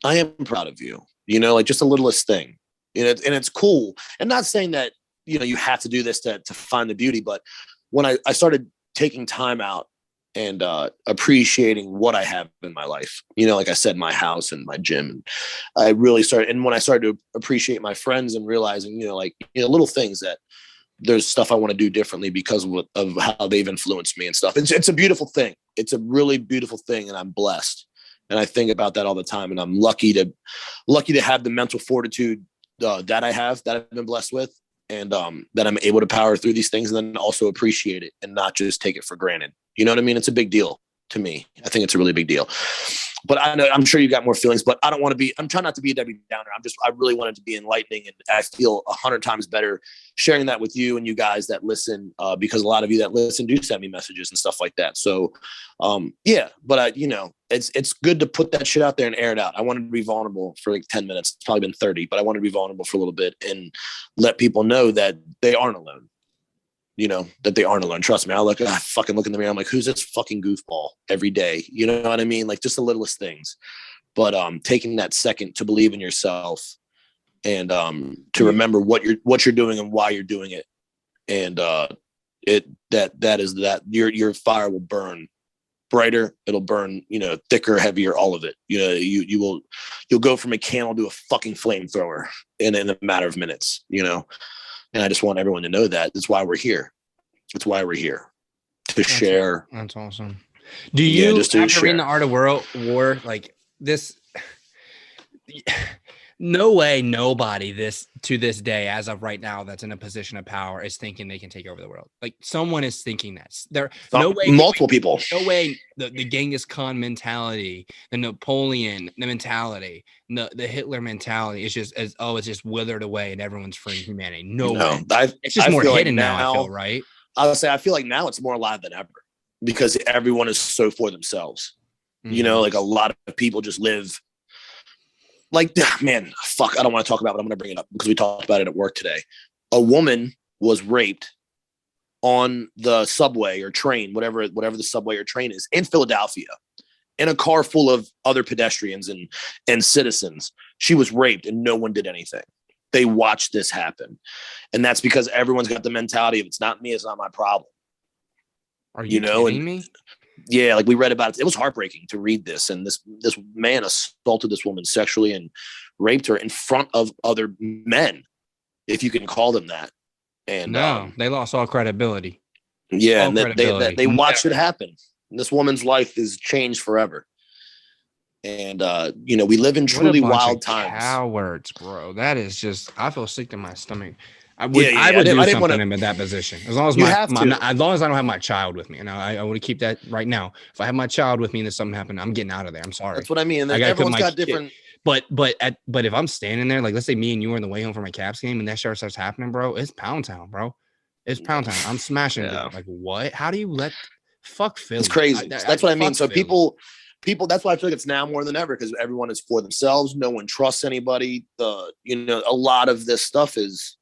I am proud of you. Like just the littlest thing. And it's cool. And not saying that, you have to do this to find the beauty, but when I started taking time out and appreciating what I have in my life, like I said, my house and my gym, and I really started. And when I started to appreciate my friends and realizing, little things that there's stuff I want to do differently because of how they've influenced me and stuff. It's a beautiful thing. It's a really beautiful thing. And I'm blessed. And I think about that all the time. And I'm lucky to have the mental fortitude that I've been blessed with, and that I'm able to power through these things and then also appreciate it and not just take it for granted. You know what I mean? It's a big deal to me. I think it's a really big deal. But I'm sure you got more feelings, but I'm trying not to be a Debbie Downer. I really wanted to be enlightening, and I feel 100 times better sharing that with you and you guys that listen, because a lot of you that listen do send me messages and stuff like that. So, but it's good to put that shit out there and air it out. I wanted to be vulnerable for like 10 minutes. It's probably been 30, but I wanted to be vulnerable for a little bit and let people know that they aren't alone. That they aren't alone. Trust me. I fucking look in the mirror. I'm like, who's this fucking goofball every day? You know what I mean? Like just the littlest things, but taking that second to believe in yourself and to remember what you're doing and why you're doing it. And your fire will burn brighter. It'll burn, thicker, heavier, all of it. You'll go from a candle to a fucking flamethrower in a matter of minutes, And I just want everyone to know that. That's why we're here. That's why we're here to share. That's awesome. Do you, after reading The Art of War, like this, no way nobody to this day, as of right now, that's in a position of power is thinking they can take over the world. Like someone is thinking that. No way. Multiple people. No way the Genghis Khan mentality, the Napoleon mentality, the Hitler mentality is just it's just withered away and everyone's freeing humanity. No way. It's just more hidden now, I feel, right? I would say I feel like now it's more alive than ever because everyone is so for themselves. Mm-hmm. Like a lot of people just live like, man, fuck, I don't want to talk about it, but I'm going to bring it up because we talked about it at work today. A woman was raped on the subway or train, whatever the subway or train is, in Philadelphia, in a car full of other pedestrians and citizens. She was raped and no one did anything. They watched this happen. And that's because everyone's got the mentality of it's not me, it's not my problem. Are you kidding me? Yeah, like we read about it. It was heartbreaking to read this. And this man assaulted this woman sexually and raped her in front of other men, if you can call them that. And they lost all credibility. Yeah, and they watched it happen. This woman's life is changed forever. And we live in truly wild times. Cowards, bro. That is just, I feel sick to my stomach. I would do something in that position. As long as as long as I don't have my child with me. And I want to keep that right now. If I have my child with me and there's something happened, I'm getting out of there. I'm sorry. That's what I mean. And everyone's got different. But if I'm standing there, like let's say me and you are on the way home from my Caps game and that shit starts happening, bro, it's Pound Town, bro. It's Pound Town. I'm smashing it. Like what? How do you fuck Philly? It's crazy. That's what I mean. So Philly. People, that's why I feel like it's now more than ever because everyone is for themselves. No one trusts anybody. A lot of this stuff is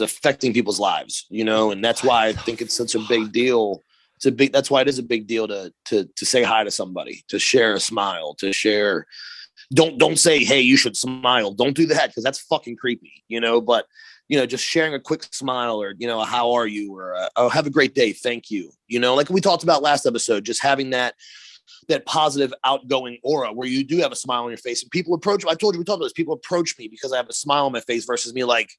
affecting people's lives, and that's why I think it's such a big deal. That's why it is a big deal to say hi to somebody, to share a smile, to share. Don't say, hey, you should smile. Don't do that because that's fucking creepy, but just sharing a quick smile or, how are you? Or, oh, have a great day. Thank you. Like we talked about last episode, just having that positive outgoing aura where you do have a smile on your face and people approach. I told you, we talked about this. People approach me because I have a smile on my face versus me like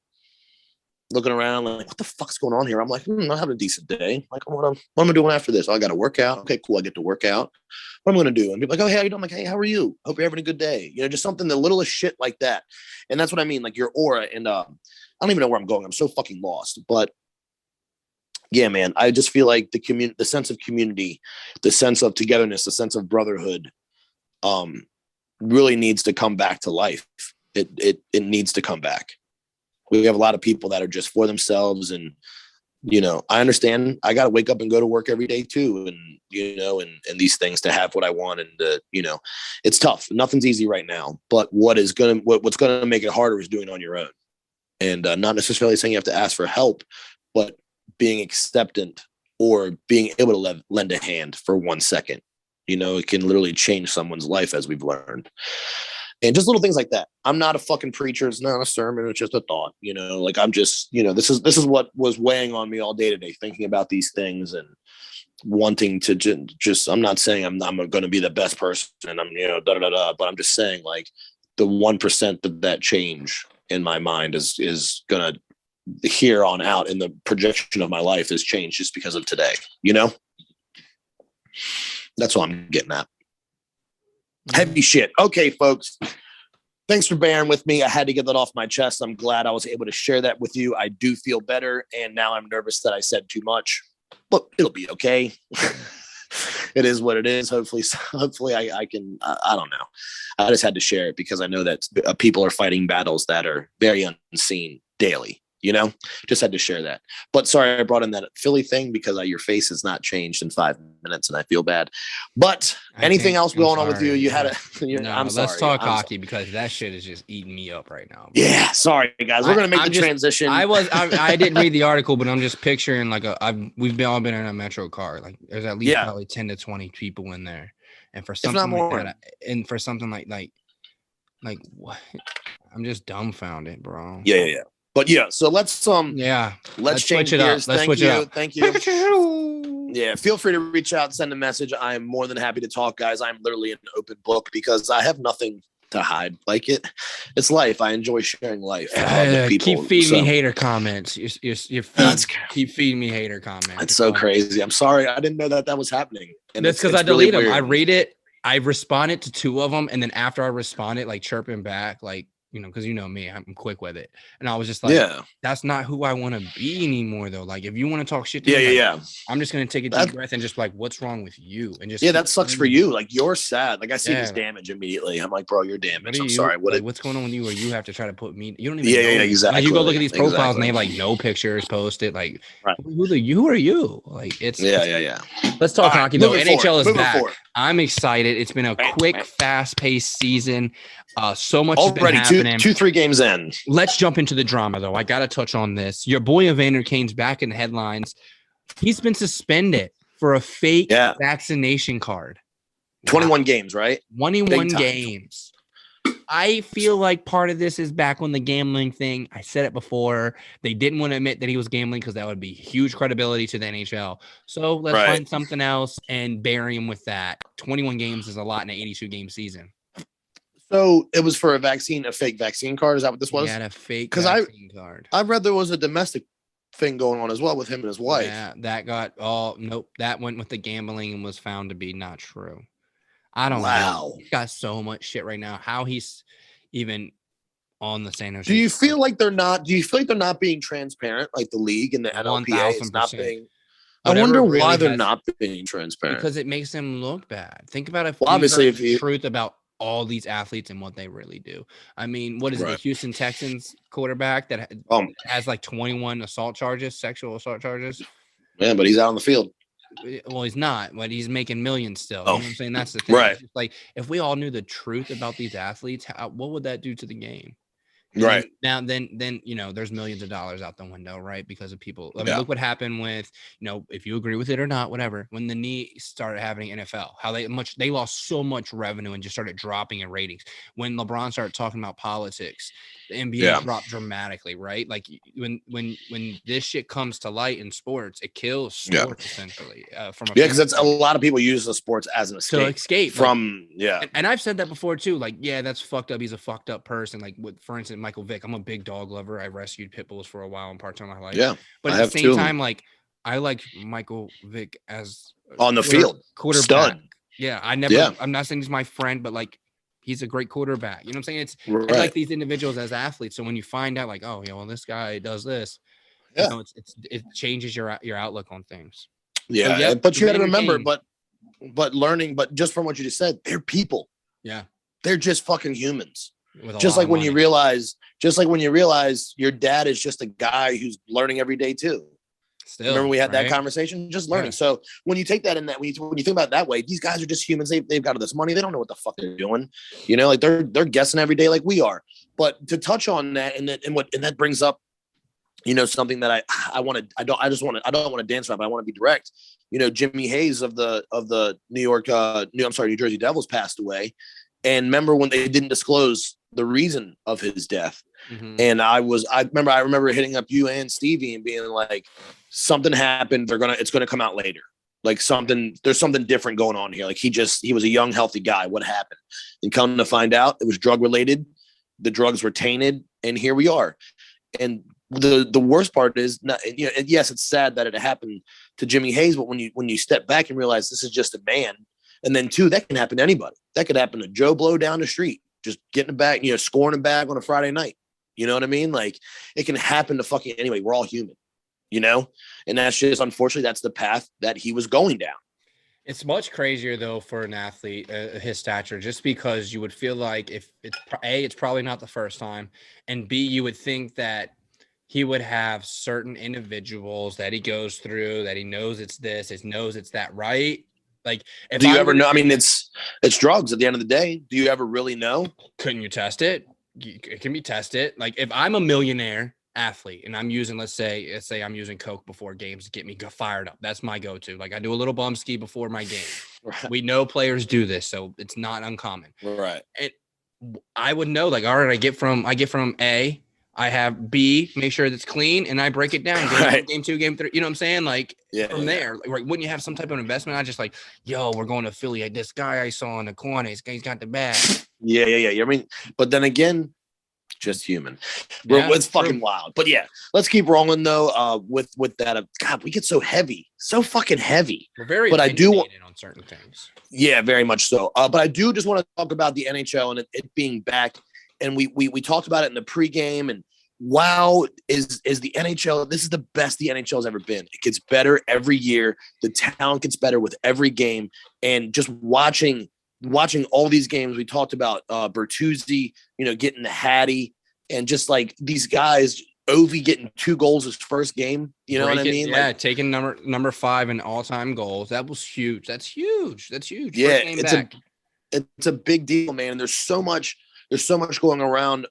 looking around like, what the fuck's going on here? I'm like, I'm having a decent day. Like, what am I doing after this? Oh, I got to work out. Okay, cool. I get to work out. What am I going to do? And people like, oh, hey, how you doing? I'm like, hey, how are you? Hope you're having a good day. Just something, the littlest shit like that. And that's what I mean. Like your aura. And I don't even know where I'm going. I'm so fucking lost. But yeah, man, I just feel like the sense of community, the sense of togetherness, the sense of brotherhood, really needs to come back to life. It needs to come back. We have a lot of people that are just for themselves, and I understand. I got to wake up and go to work every day too, and and these things to have what I want, and it's tough. Nothing's easy right now, but what's gonna make it harder is doing it on your own, and not necessarily saying you have to ask for help, but being acceptant or being able to lend a hand for 1 second. It can literally change someone's life, as we've learned. And just little things like that. I'm not a fucking preacher. It's not a sermon. It's just a thought, like I'm just, this is what was weighing on me all day today, thinking about these things and wanting to just, I'm not saying I'm going to be the best person and I'm, but I'm just saying like the 1% that change in my mind is going to, here on out in the projection of my life has changed just because of today. That's what I'm getting at. Heavy shit. Okay, folks. Thanks for bearing with me. I had to get that off my chest. I'm glad I was able to share that with you. I do feel better. And now I'm nervous that I said too much, but it'll be okay. It is what it is. Hopefully I can, I don't know. I just had to share it because I know that people are fighting battles that are very unseen daily. Just had to share that. But sorry, I brought in that Philly thing because your face has not changed in 5 minutes and I feel bad. But anything else going on with you? You had I'm sorry. Let's talk hockey because that shit is just eating me up right now. Yeah, sorry guys. We're going to make the transition. I didn't read the article, but I'm just picturing like we've all been in a metro car. Like there's at least probably 10 to 20 people in there. And for something like that, and for something like what? I'm just dumbfounded, bro. Yeah. But so let's change it up. Thank you. Yeah, feel free to reach out, send a message. I am more than happy to talk, guys. I'm literally an open book because I have nothing to hide. Like it's life. I enjoy sharing life. Keep feeding me hater comments. Keep feeding me hater comments. That's so crazy. I'm sorry. I didn't know that was happening. And that's because I delete them. I read it. I responded to 2 of them, and then after I responded, like chirping back, like. Because me, I'm quick with it. And I was just like, that's not who I want to be anymore, though. Like, if you want to talk shit to me, I'm just going to take a deep breath and just like, what's wrong with you? And just that sucks for you. Like, you're sad. Like, I see this damage immediately. I'm like, bro, you're damaged. I'm sorry. What's going on with you? Or you have to try to put me. You don't even know. Exactly. Like, you go look at these profiles and they have like no pictures posted. Like, who are you? Like, it's Let's talk hockey though. NHL is back. I'm excited. It's been a quick, fast-paced season. So much already. Has been happening. 2-3 games in. Let's jump into the drama, though. I got to touch on this. Your boy Evander Kane's back in the headlines. He's been suspended for a fake vaccination card. 21 games, right? 21 games. I feel like part of this is back on the gambling thing. I said it before. They didn't want to admit that he was gambling because that would be huge credibility to the NHL. So let's find something else and bury him with that. 21 games is a lot in an 82-game season. So it was for a fake vaccine card. Is that what this was? He had a fake vaccine card. I read there was a domestic thing going on as well with him and his wife. Yeah, that got nope. That went with the gambling and was found to be not true. I don't know. He's got so much shit right now. How he's even on the San Jose. Do you feel like they're not being transparent, like the league and the NLPA is not being? I wonder why they're not being transparent. Because it makes them look bad. Think about if obviously if the truth about all these athletes and what they really do. I mean, what is it? The Houston Texans quarterback that has like 21 sexual assault charges. Yeah, but he's out on the field. Well, he's not, but he's making millions still. You know what I'm saying? That's the thing. Right. Like, if we all knew the truth about these athletes, what would that do to the game? Right. Now, then, there's millions of dollars out the window, right? Because of people. I mean, look what happened with, if you agree with it or not, whatever, when the knee started happening in NFL, how they lost so much revenue and just started dropping in ratings. When LeBron started talking about politics, the NBA dropped dramatically, right? Like when this shit comes to light in sports, it kills sports essentially. Because that's a lot of people use the sports as an escape from. And I've said that before too. Like, that's fucked up. He's a fucked up person. Like, for instance, Michael Vick. I'm a big dog lover. I rescued pit bulls for a while in parts of my life. Yeah, but at the same time, like, I like Michael Vick as on the field quarterback. Stud. Yeah, I'm not saying he's my friend, but like, he's a great quarterback. You know what I'm saying? I like these individuals as athletes. So when you find out, like, this guy does this, it changes your outlook on things. Yeah, so, but you got to remember, but just from what you just said, they're people. Yeah, they're just fucking humans. Just like when you realize your dad is just a guy who's learning every day too. Still, remember we had that conversation, just learning. Yeah. So when you take that in that, when you think about it that way, these guys are just humans. They've got all this money. They don't know what the fuck they're doing. Like they're guessing every day like we are. But to touch on that and that brings up, something that I don't want to dance around, but I want to be direct. Jimmy Hayes of the New Jersey Devils passed away. And remember when they didn't disclose the reason of his death. Mm-hmm. And I remember hitting up you and Stevie and being like, something happened. It's going to come out later. Like there's something different going on here. Like he was a young, healthy guy. What happened? And come to find out it was drug related. The drugs were tainted and here we are. And the worst part is not, yes, it's sad that it happened to Jimmy Hayes, but when you step back and realize this is just a man, and then two, that can happen to anybody. That could happen to Joe Blow down the street, just getting a bag, scoring a bag on a Friday night. You know what I mean? Like it can happen to fucking anyway. We're all human, and that's just, unfortunately, that's the path that he was going down. It's much crazier though for an athlete, his stature, just because you would feel like if it's probably not the first time, and B, you would think that he would have certain individuals that he goes through that he knows it's this, he knows it's that, right? Like, do you ever know? I mean, it's drugs at the end of the day. Do you ever really know? Couldn't you test it? It can be tested. Like if I'm a millionaire athlete and I'm using, let's say I'm using Coke before games to get me fired up. That's my go-to. Like I do a little bum ski before my game. Right. We know players do this, so it's not uncommon. Right. And I would know, like, all right, I get from A, I have B, make sure it's clean, and I break it down. Game 2, game 3. You know what I'm saying? Like from there, like, wouldn't you have some type of investment? I just like, we're going to Philly. This guy I saw in the corner, he's got the bag. Yeah. I mean, but then again, just human. It's fucking wild. But let's keep rolling though. With that, God, we get so heavy, so fucking heavy. We're very, but I do want on certain things. Yeah, very much so. But I do just want to talk about the NHL and it being back. And we talked about it in the pregame, and wow, is the NHL, this is the best the NHL has ever been. It gets better every year. The talent gets better with every game. And just watching all these games, we talked about Bertuzzi, getting the Hattie, and just like these guys, Ovi getting 2 goals his first game. You know what I mean? Yeah, taking number 5 in all-time goals. That was huge. That's huge. Yeah, it's a big deal, man. And there's so much going on around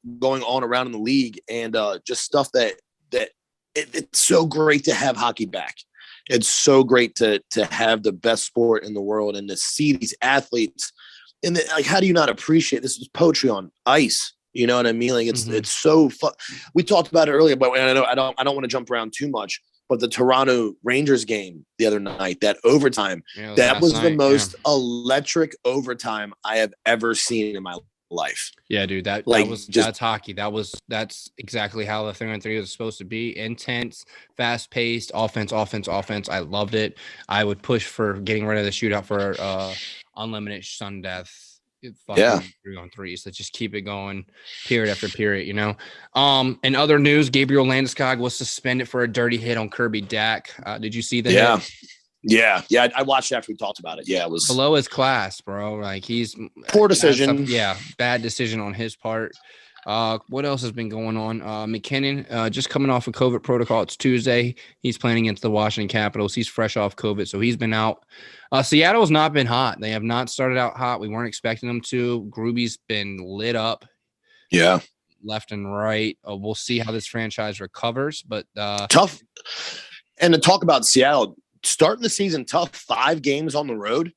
in the league, and just stuff that it's so great to have hockey back. It's so great to have the best sport in the world and to see these athletes. And like, how do you not appreciate this? Is poetry on ice. You know what I mean? Like it's so fun. We talked about it earlier, but I don't want to jump around too much. But the Toronto Rangers game the other night, that overtime, that was the most electric overtime I have ever seen in my life. life. Yeah, dude, that's hockey. That's exactly how the 3-on-3 was supposed to be. Intense, fast-paced, offense. I loved it. I would push for getting rid of the shootout for unlimited sudden death. Yeah. 3-on-3s. So just keep it going, period after period. In other news, Gabriel Landeskog was suspended for a dirty hit on Kirby Dack. Did you see the hit? Yeah. I watched after we talked about it. Yeah, it was below his class, bro. Like he's poor decision. Bad decision on his part. What else has been going on? McKinnon, just coming off a COVID protocol. It's Tuesday. He's playing against the Washington Capitals. He's fresh off COVID, so he's been out. Seattle has not been hot. They have not started out hot. We weren't expecting them to. Gruby's been lit up. Yeah. Left and right. We'll see how this franchise recovers, but tough. And to talk about Seattle, starting the season tough, 5 games on the road.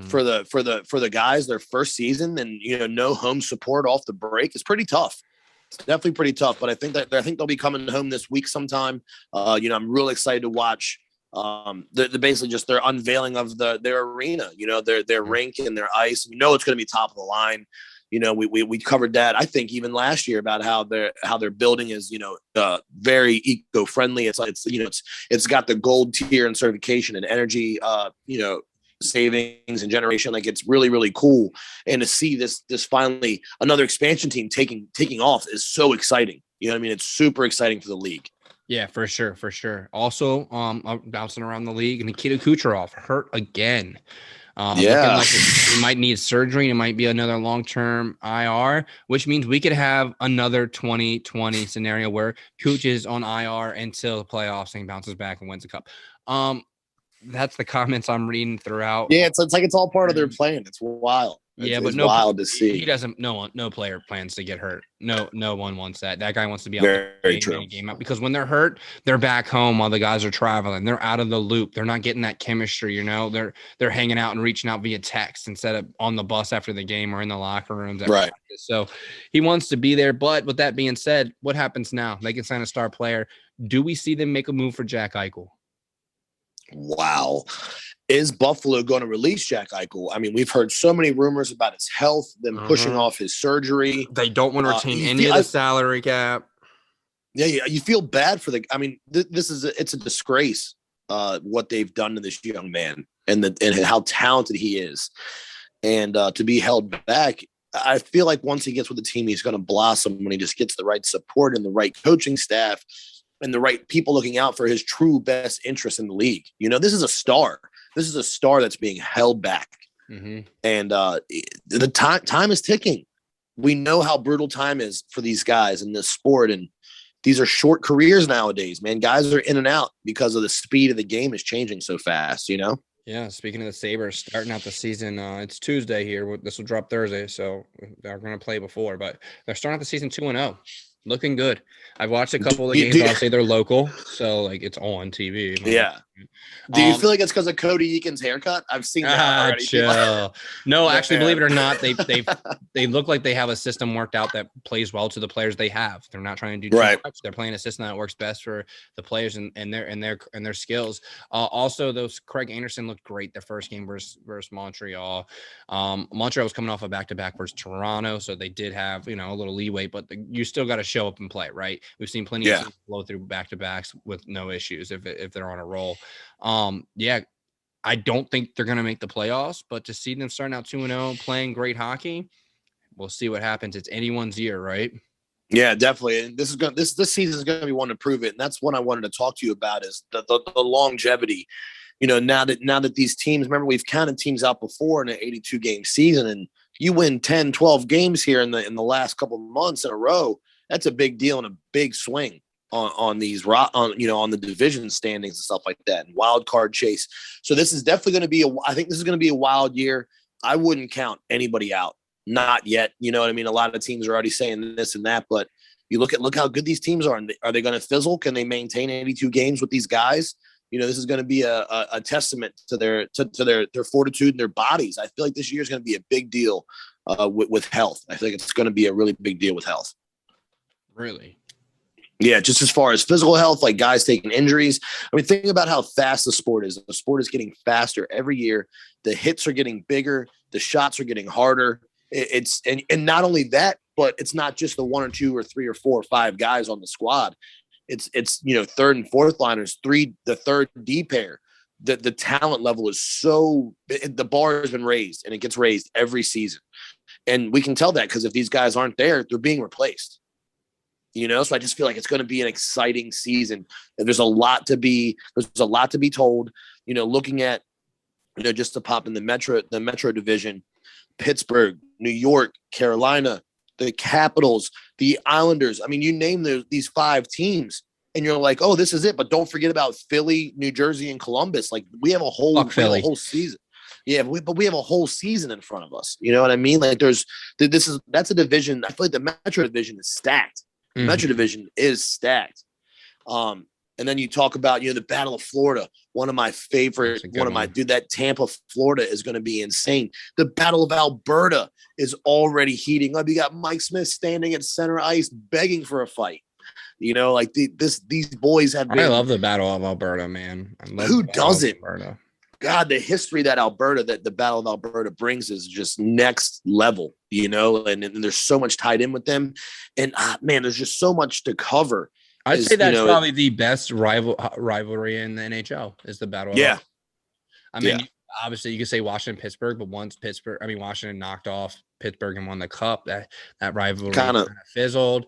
For the guys, their first season, and no home support off the break is pretty tough. It's definitely pretty tough. But I think they'll be coming home this week sometime. I'm really excited to watch the basically just their unveiling of their arena. Their rink and their ice. It's going to be top of the line. We covered that. I think even last year about how their building is very eco-friendly. It's got the gold tier and certification and energy. Savings and generation. Like it's really, really cool. And to see this finally another expansion team taking off is so exciting. It's super exciting for the league. Yeah, for sure. Also, bouncing around the league, Nikita Kucherov hurt again. Looking like he might need surgery. It might be another long-term IR, which means we could have another 2020 scenario where Kuch is on IR until the playoffs and he bounces back and wins a cup. That's the comments I'm reading throughout. Yeah, it's like it's all part of their plan. It's wild. It's wild to see. He doesn't. No player plans to get hurt. No one wants that. That guy wants to be out very true. Game out because when they're hurt, they're back home while the guys are traveling. They're out of the loop. They're not getting that chemistry. They're hanging out and reaching out via text instead of on the bus after the game or in the locker rooms. Right. Practice. So he wants to be there. But with that being said, what happens now? They can sign a star player. Do we see them make a move for Jack Eichel? Wow. Is Buffalo going to release Jack Eichel? I mean, we've heard so many rumors about his health, them pushing off his surgery. They don't want to retain any of the salary cap. Yeah. You feel bad for it's a disgrace what they've done to this young man and how talented he is. And to be held back, I feel like once he gets with the team, he's going to blossom when he just gets the right support and the right coaching staff and the right people looking out for his true best interest in the league. This is a star. This is a star that's being held back. And the time is ticking. We know how brutal time is for these guys in this sport. And these are short careers nowadays, man. Guys are in and out because of the speed of the game is changing so fast, Yeah, speaking of the Sabres, starting out the season, it's Tuesday here. This will drop Thursday, so they're going to play before. But they're starting out the season 2-0. Looking good. I've watched a couple of the games. I'll say they're local, so like it's on TV. Yeah. Do you feel like it's because of Cody Eakin's haircut? I've seen that already. Chill. No, actually, believe it or not, they look like they have a system worked out that plays well to the players they have. They're not trying to do too much. They're playing a system that works best for the players and their skills. Also, those Craig Anderson looked great their first game versus Montreal. Montreal was coming off a back-to-back versus Toronto, so they did have a little leeway, but you still got to show up and play, right? We've seen plenty of teams blow through back-to-backs with no issues if they're on a roll. I don't think they're going to make the playoffs, but to see them starting out 2-0, playing great hockey, we'll see what happens. It's anyone's year, right? Yeah, definitely. And this season is going to be one to prove it. And that's what I wanted to talk to you about is the longevity. Now that these teams, remember we've counted teams out before in an 82 game season, and you win 10, 12 games here in the last couple of months in a row. That's a big deal and a big swing on the division standings and stuff like that and wild card chase. So this is definitely going to be I think this is going to be a wild year. I wouldn't count anybody out. Not yet. You know what I mean? A lot of teams are already saying this and that, but you look how good these teams are. And are they going to fizzle? Can they maintain 82 games with these guys? This is going to be a testament to their fortitude and their bodies. I feel like this year is going to be a big deal with health. I think it's going to be a really big deal with health. Really? Yeah, just as far as physical health, like guys taking injuries. I mean, think about how fast the sport is. The sport is getting faster every year. The hits are getting bigger. The shots are getting harder. And not only that, but it's not just the 1 or 2 or 3 or 4 or 5 guys on the squad. It's third and fourth liners, the third D pair. The talent level is so, the bar has been raised, and it gets raised every season. And we can tell that because if these guys aren't there, they're being replaced. So I just feel like it's going to be an exciting season. And there's a lot to be told. Looking at, just to pop in the Metro division, Pittsburgh, New York, Carolina, the Capitals, the Islanders. I mean, you name these 5 teams, and you're like, oh, this is it. But don't forget about Philly, New Jersey, and Columbus. Like, we have a whole season. Yeah, but we have a whole season in front of us. You know what I mean? Like, that's a division. I feel like the Metro division is stacked. The Metro division is stacked. And then you talk about, the Battle of Florida, one of my favorite, that Tampa, Florida is going to be insane. The Battle of Alberta is already heating up. You got Mike Smith standing at center ice begging for a fight. These boys have been. I love the Battle of Alberta, man. Who doesn't? God, the history that the Battle of Alberta brings is just next level, and there's so much tied in with them. And man, there's just so much to cover. I'd say that's probably the best rivalry in the NHL is the Battle of Alberta. I mean, obviously you could say Washington, Pittsburgh, but once Washington knocked off Pittsburgh and won the cup, that rivalry kind of fizzled.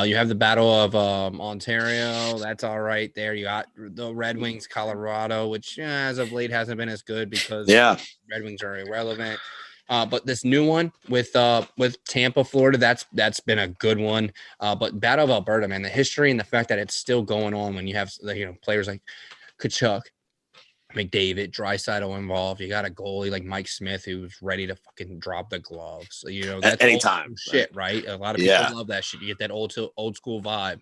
You have the Battle of Ontario. That's all right there. You got the Red Wings, Colorado, which as of late hasn't been as good because Red Wings are irrelevant. But this new one with Tampa, Florida, that's been a good one. But Battle of Alberta, man, the history and the fact that it's still going on when you have players like Kucherov, McDavid, Draisaitl involved. You got a goalie like Mike Smith who's ready to fucking drop the gloves. That's anytime shit, right? A lot of people love that shit. You get that old school vibe.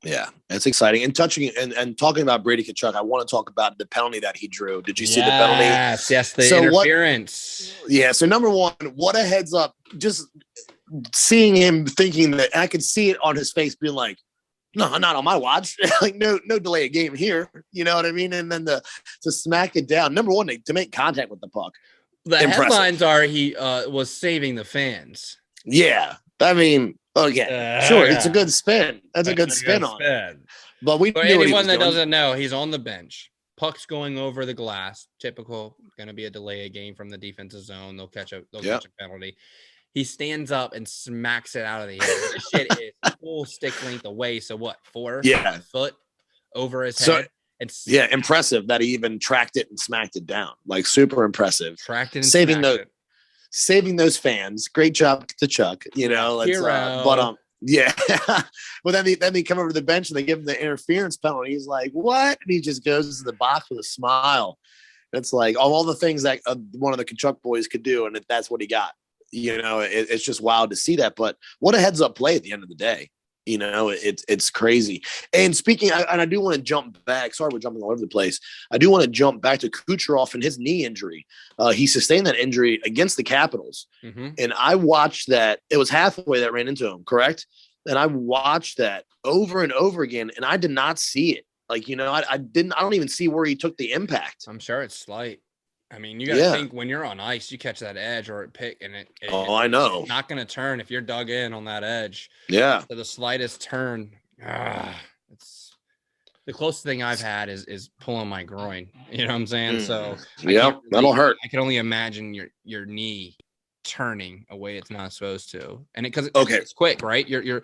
Yeah, it's exciting. And talking about Brady Tkachuk, I want to talk about the penalty that he drew. Did you see the penalty? Yes, the interference. So number one, what a heads up. Just seeing him thinking that, I could see it on his face being like, no, not on my watch. Like, no delay of game here. You know what I mean? And then to smack it down. Number one, to make contact with the puck. The headlines are he was saving the fans. Yeah. I mean, sure, it's a good spin. That's a good spin on it. But for anyone that doesn't know, he's on the bench. Puck's going over the glass. Typical, going to be a delay of game from the defensive zone. They'll catch a penalty. He stands up and smacks it out of the air. This shit is full stick length away. So what? 4 foot over his head. Impressive that he even tracked it and smacked it down. Like, super impressive. Tracked it and saving those fans. Great job to Chuck. But then they come over to the bench and they give him the interference penalty. He's like, what? And he just goes to the box with a smile. It's like all the things that one of the Tkachuk boys could do, and that's what he got. It's just wild to see that. But what a heads up play at the end of the day. It's crazy. And I do want to jump back. Sorry, we're jumping all over the place. I do want to jump back to Kucherov and his knee injury. He sustained that injury against the Capitals. And I watched that. It was halfway that ran into him, correct? And I watched that over and over again, and I did not see it. Like, I don't even see where he took the impact. I'm sure it's slight. I mean, you got to think when you're on ice, you catch that edge or I know. It's not going to turn if you're dug in on that edge. Yeah. So the slightest turn, it's the closest thing I've had is pulling my groin. You know what I'm saying? So that'll hurt. I can only imagine your knee turning a way it's not supposed to, and it's quick, right? You're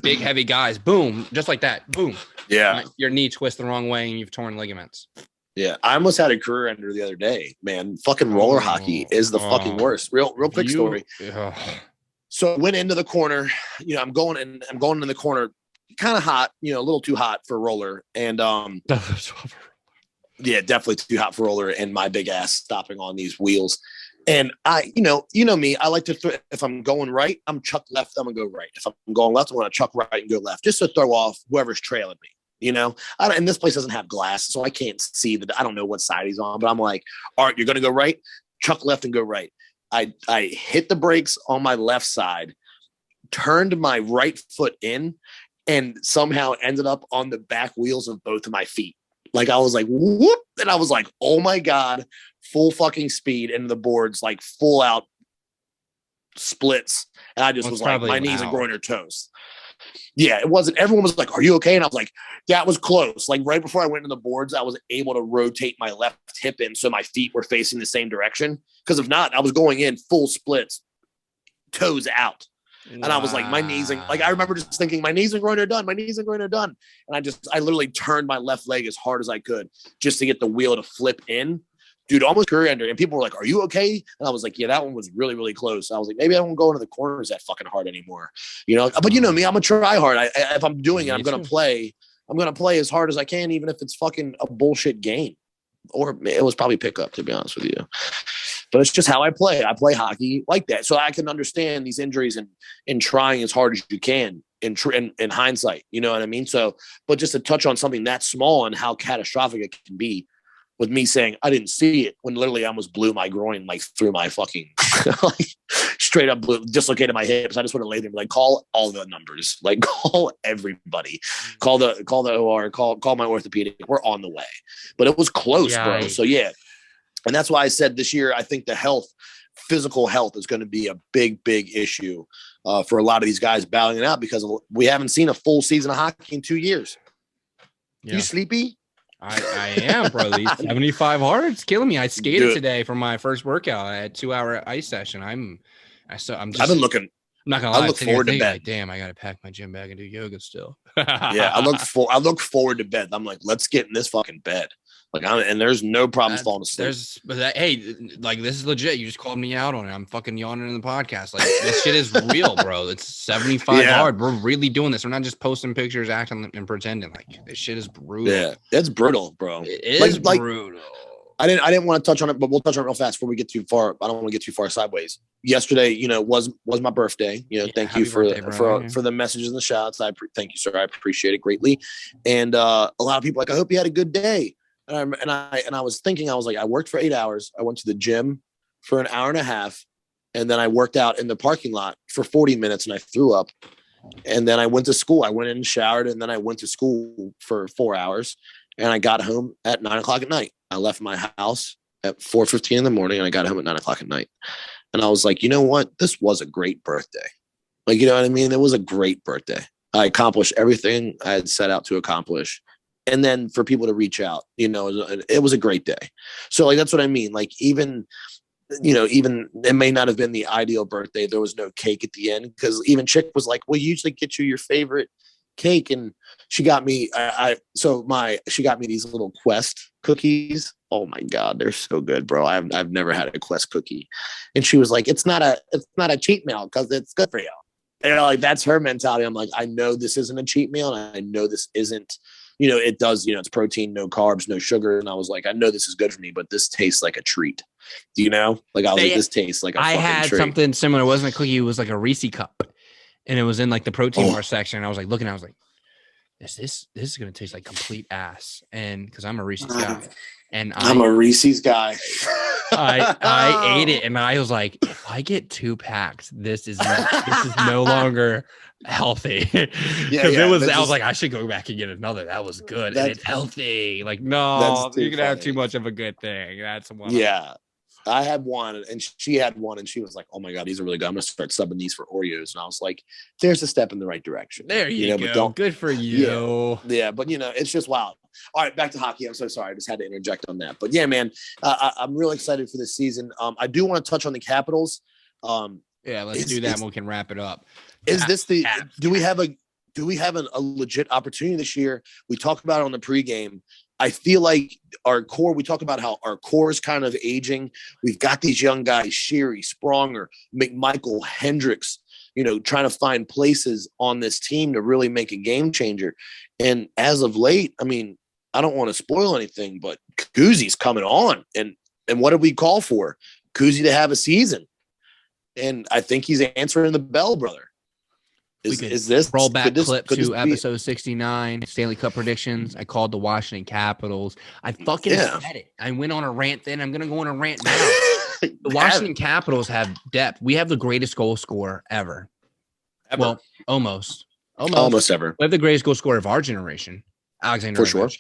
big, heavy guys. Boom, just like that. Boom. Yeah. Your knee twists the wrong way, and you've torn ligaments. Yeah, I almost had a career ender the other day, man. Fucking roller hockey is the fucking worst. Real quick story. So I went into the corner. I'm going in the corner, kind of hot. A little too hot for roller, and definitely too hot for roller. And my big ass stopping on these wheels. And I, me, I like to if I'm going right, I'm chuck left. I'm gonna go right. If I'm going left, I'm gonna chuck right and go left, just to throw off whoever's trailing me. And this place doesn't have glass, so I can't see that. I don't know what side he's on, but I'm like, all right, you're going to go right, chuck left and go right. I hit the brakes on my left side, turned my right foot in, and somehow ended up on the back wheels of both of my feet. Like, I was like, whoop. And I was like, oh my God, full fucking speed into the boards, like full out splits. And I just was like, my knees and groin are toast. Yeah, it wasn't. Everyone was like, are you okay? And I was like, that was close. Like right before I went into the boards, I was able to rotate my left hip in so my feet were facing the same direction. Because if not, I was going in full splits, toes out. And I was like, my knees and like I remember just thinking, my knees and groin are done. My knees and groin are done. And I literally turned my left leg as hard as I could just to get the wheel to flip in. Dude, almost career ender. And people were like, are you okay? And I was like, yeah, that one was really, really close. I was like, maybe I won't go into the corners that fucking hard anymore. You know, but you know me, I'm a try hard. If I'm doing it, I'm going to play as hard as I can, even if it's fucking a bullshit game. Or it was probably pickup, to be honest with you. But it's just how I play. I play hockey like that. So I can understand these injuries and trying as hard as you can in hindsight. You know what I mean? So, but just to touch on something that small and how catastrophic it can be, with me saying I didn't see it when literally I almost blew my groin like through my fucking like, straight up dislocated my hips. I just would have laid there like call all the numbers, like call everybody, call the OR, call my orthopedic. We're on the way, but it was close, bro. So yeah, and that's why I said this year I think the physical health is going to be a big issue for a lot of these guys battling it out because we haven't seen a full season of hockey in 2 years. Yeah. You sleepy? I am, bro. These 75 hard. It's killing me. I skated today for my first workout. I had a 2-hour ice session. I've been looking. I'm not gonna lie. I look forward to bed. Like, damn, I gotta pack my gym bag and do yoga still. Yeah, I look forward to bed. I'm like, let's get in this fucking bed. Like, and there's no problem falling asleep. Hey, like this is legit. You just called me out on it. I'm fucking yawning in the podcast. Like this shit is real, bro. It's 75 hard. We're really doing this. We're not just posting pictures, acting and pretending. Like this shit is brutal. Yeah, it's brutal, bro. It is brutal. I didn't want to touch on it, but we'll touch on it real fast before we get too far. I don't want to get too far sideways. Yesterday, you know, was my birthday. You know, thank you for the messages and the shouts. Thank you, sir. I appreciate it greatly. And a lot of people like, I hope you had a good day. And I was thinking, I was like, I worked for 8 hours. I went to the gym for an hour and a half, and then I worked out in the parking lot for 40 minutes, and I threw up. And then I went to school. I went in and showered, and then I went to school for 4 hours, and I got home at 9:00 at night. I left my house at 4:15 in the morning, and I got home at 9:00 at night. And I was like, you know what? This was a great birthday. Like, you know what I mean? It was a great birthday. I accomplished everything I had set out to accomplish. And then for people to reach out, you know, it was a great day. So like, that's what I mean. Like even it may not have been the ideal birthday. There was no cake at the end because even Chick was like, well, usually get you your favorite cake. And she got me, she got me these little Quest cookies. Oh my God, they're so good, bro. I've never had a Quest cookie. And she was like, it's not a cheat meal because it's good for you. And like, that's her mentality. I'm like, I know this isn't a cheat meal. And I know this isn't, you know, it does, you know, it's protein, no carbs, no sugar. And I was like, I know this is good for me, but this tastes like a treat. Do you know? Like I was like, this tastes like a fucking treat. I had something similar. It wasn't a cookie. It was like a Reese cup. And it was in like the protein bar section. And I was like looking, I was like, this is going to taste like complete ass. And because I'm a Reese's guy. And I'm a Reese's guy. I ate it and I was like, if I get 2 packs, this is no longer healthy. I was like, I should go back and get another. That was good. And it's healthy. Like, no, you're gonna have too much of a good thing. That's one. Yeah. I had one and she had one and she was like, oh my God, these are really good. I'm gonna start subbing these for Oreos. And I was like, there's a step in the right direction. There you go. But good for you. Yeah, but you know, it's just wild. All right, back to hockey. I'm so sorry. I just had to interject on that. But yeah, man, I'm really excited for this season. I do want to touch on the Capitals. Yeah, let's do that and we can wrap it up. Do we have a legit opportunity this year? We talked about it on the pregame. I feel like we talk about how our core is kind of aging. We've got these young guys, Sherry, Spronger, McMichael, Hendricks, you know, trying to find places on this team to really make a game changer. And as of late, I mean, I don't want to spoil anything, but Kuzi's coming on. And what did we call for? Kuzi to have a season. And I think he's answering the bell, brother. Is this roll back clip to episode 69 Stanley Cup predictions? I called the Washington Capitals. I fucking said it. I went on a rant then. I'm gonna go on a rant now. The Washington Capitals have depth. We have the greatest goal scorer ever. Well, almost ever. We have the greatest goal scorer of our generation, Alexander. For sure.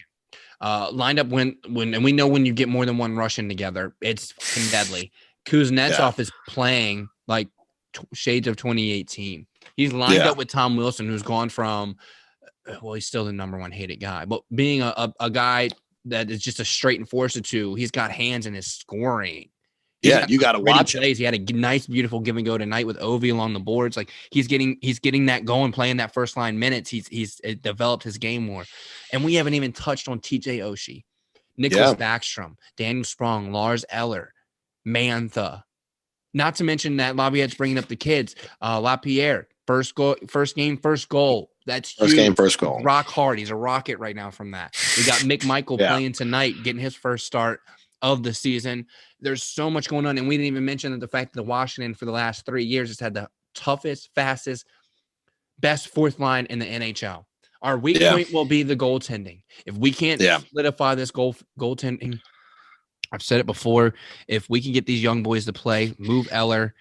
Lined up when and we know when you get more than one Russian together, it's fucking deadly. Kuznetsov is playing like shades of 2018. He's lined up with Tom Wilson, who's gone from, well, he's still the number one hated guy, but being a guy that is just a straight enforcer to, he's got hands in his scoring. You got to watch plays. He had a nice, beautiful give and go tonight with Ovi along the boards. Like he's getting that going, playing that first line minutes. He's developed his game more, and we haven't even touched on TJ Oshie, Nicholas Backstrom, Daniel Sprong, Lars Eller, Mantha. Not to mention that Laviette's bringing up the kids. Lapierre, first game, first goal. That's huge. First game, first goal. Rock hard. He's a rocket right now from that. We got Mick Michael playing tonight, getting his first start of the season. There's so much going on, and we didn't even mention the fact that Washington for the last 3 years has had the toughest, fastest, best fourth line in the NHL. Our weak point will be the goaltending. If we can't solidify this goaltending, I've said it before, if we can get these young boys to play, move Eller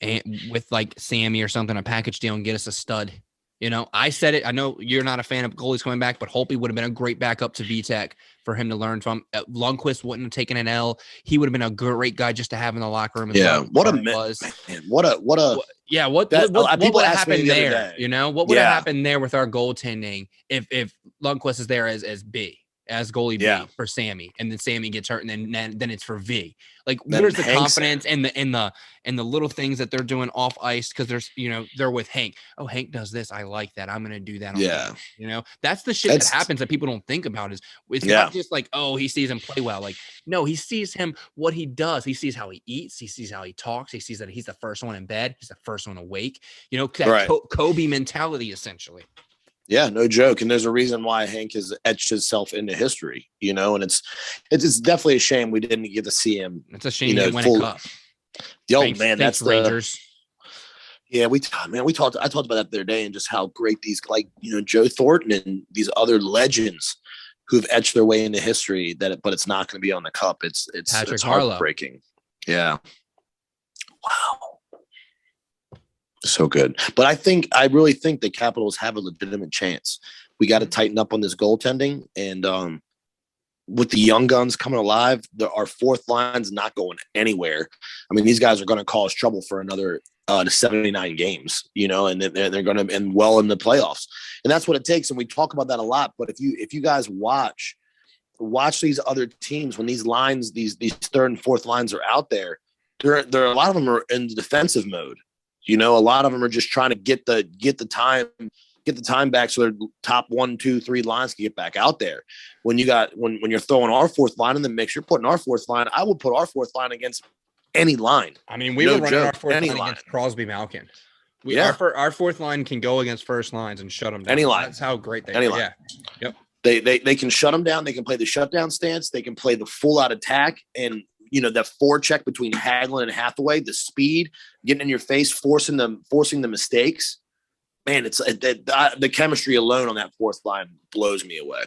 and with like Sammy or something, a package deal, and get us a stud. You know, I said it. I know you're not a fan of goalies coming back, but Holtby would have been a great backup to Vitek for him to learn from. Lundqvist wouldn't have taken an L. He would have been a great guy just to have in the locker room. What would have happened there? You know, what would have happened there with our goaltending if Lundqvist is there as B? As goalie B for Sammy, and then Sammy gets hurt, and then it's for V. Like, where's the confidence and the little things that they're doing off ice because they're with Hank. Oh, Hank does this. I like that. I'm gonna do that. You know, that's the shit that happens that people don't think about. It's not just like, oh, he sees him play well. Like, no, he sees him what he does. He sees how he eats. He sees how he talks. He sees that he's the first one in bed. He's the first one awake. You know, that Kobe mentality essentially. Yeah, no joke. And there's a reason why Hank has etched himself into history, you know, and it's definitely a shame we didn't get to see him. It's a shame he didn't win a cup. That's Rangers. I talked about that the other day and just how great these, like, you know, Joe Thornton and these other legends who've etched their way into history but it's not going to be on the cup. It's heartbreaking. Yeah. Wow. So good. But I really think the Capitals have a legitimate chance. We got to tighten up on this goaltending. And with the young guns coming alive, our fourth line's not going anywhere. I mean, these guys are going to cause trouble for another 79 games, you know, and they're going to end well in the playoffs. And that's what it takes. And we talk about that a lot. But if you guys watch these other teams, when these lines, these third and fourth lines are out there, there are a lot of them are in the defensive mode. You know, a lot of them are just trying to get the time back so their top 1, 2, 3 lines can get back out there. When you're throwing our fourth line in the mix, you're putting our fourth line. I would put our fourth line against any line. I mean, we were running our fourth line against Crosby Malkin. Our fourth line can go against first lines and shut them down. Any line. That's how great they are. Line. Yeah. Yep. They can shut them down. They can play the shutdown stance. They can play the full out attack. And you know, that forecheck between Hagelin and Hathaway, the speed, getting in your face, forcing the mistakes. Man, it's the chemistry alone on that fourth line blows me away.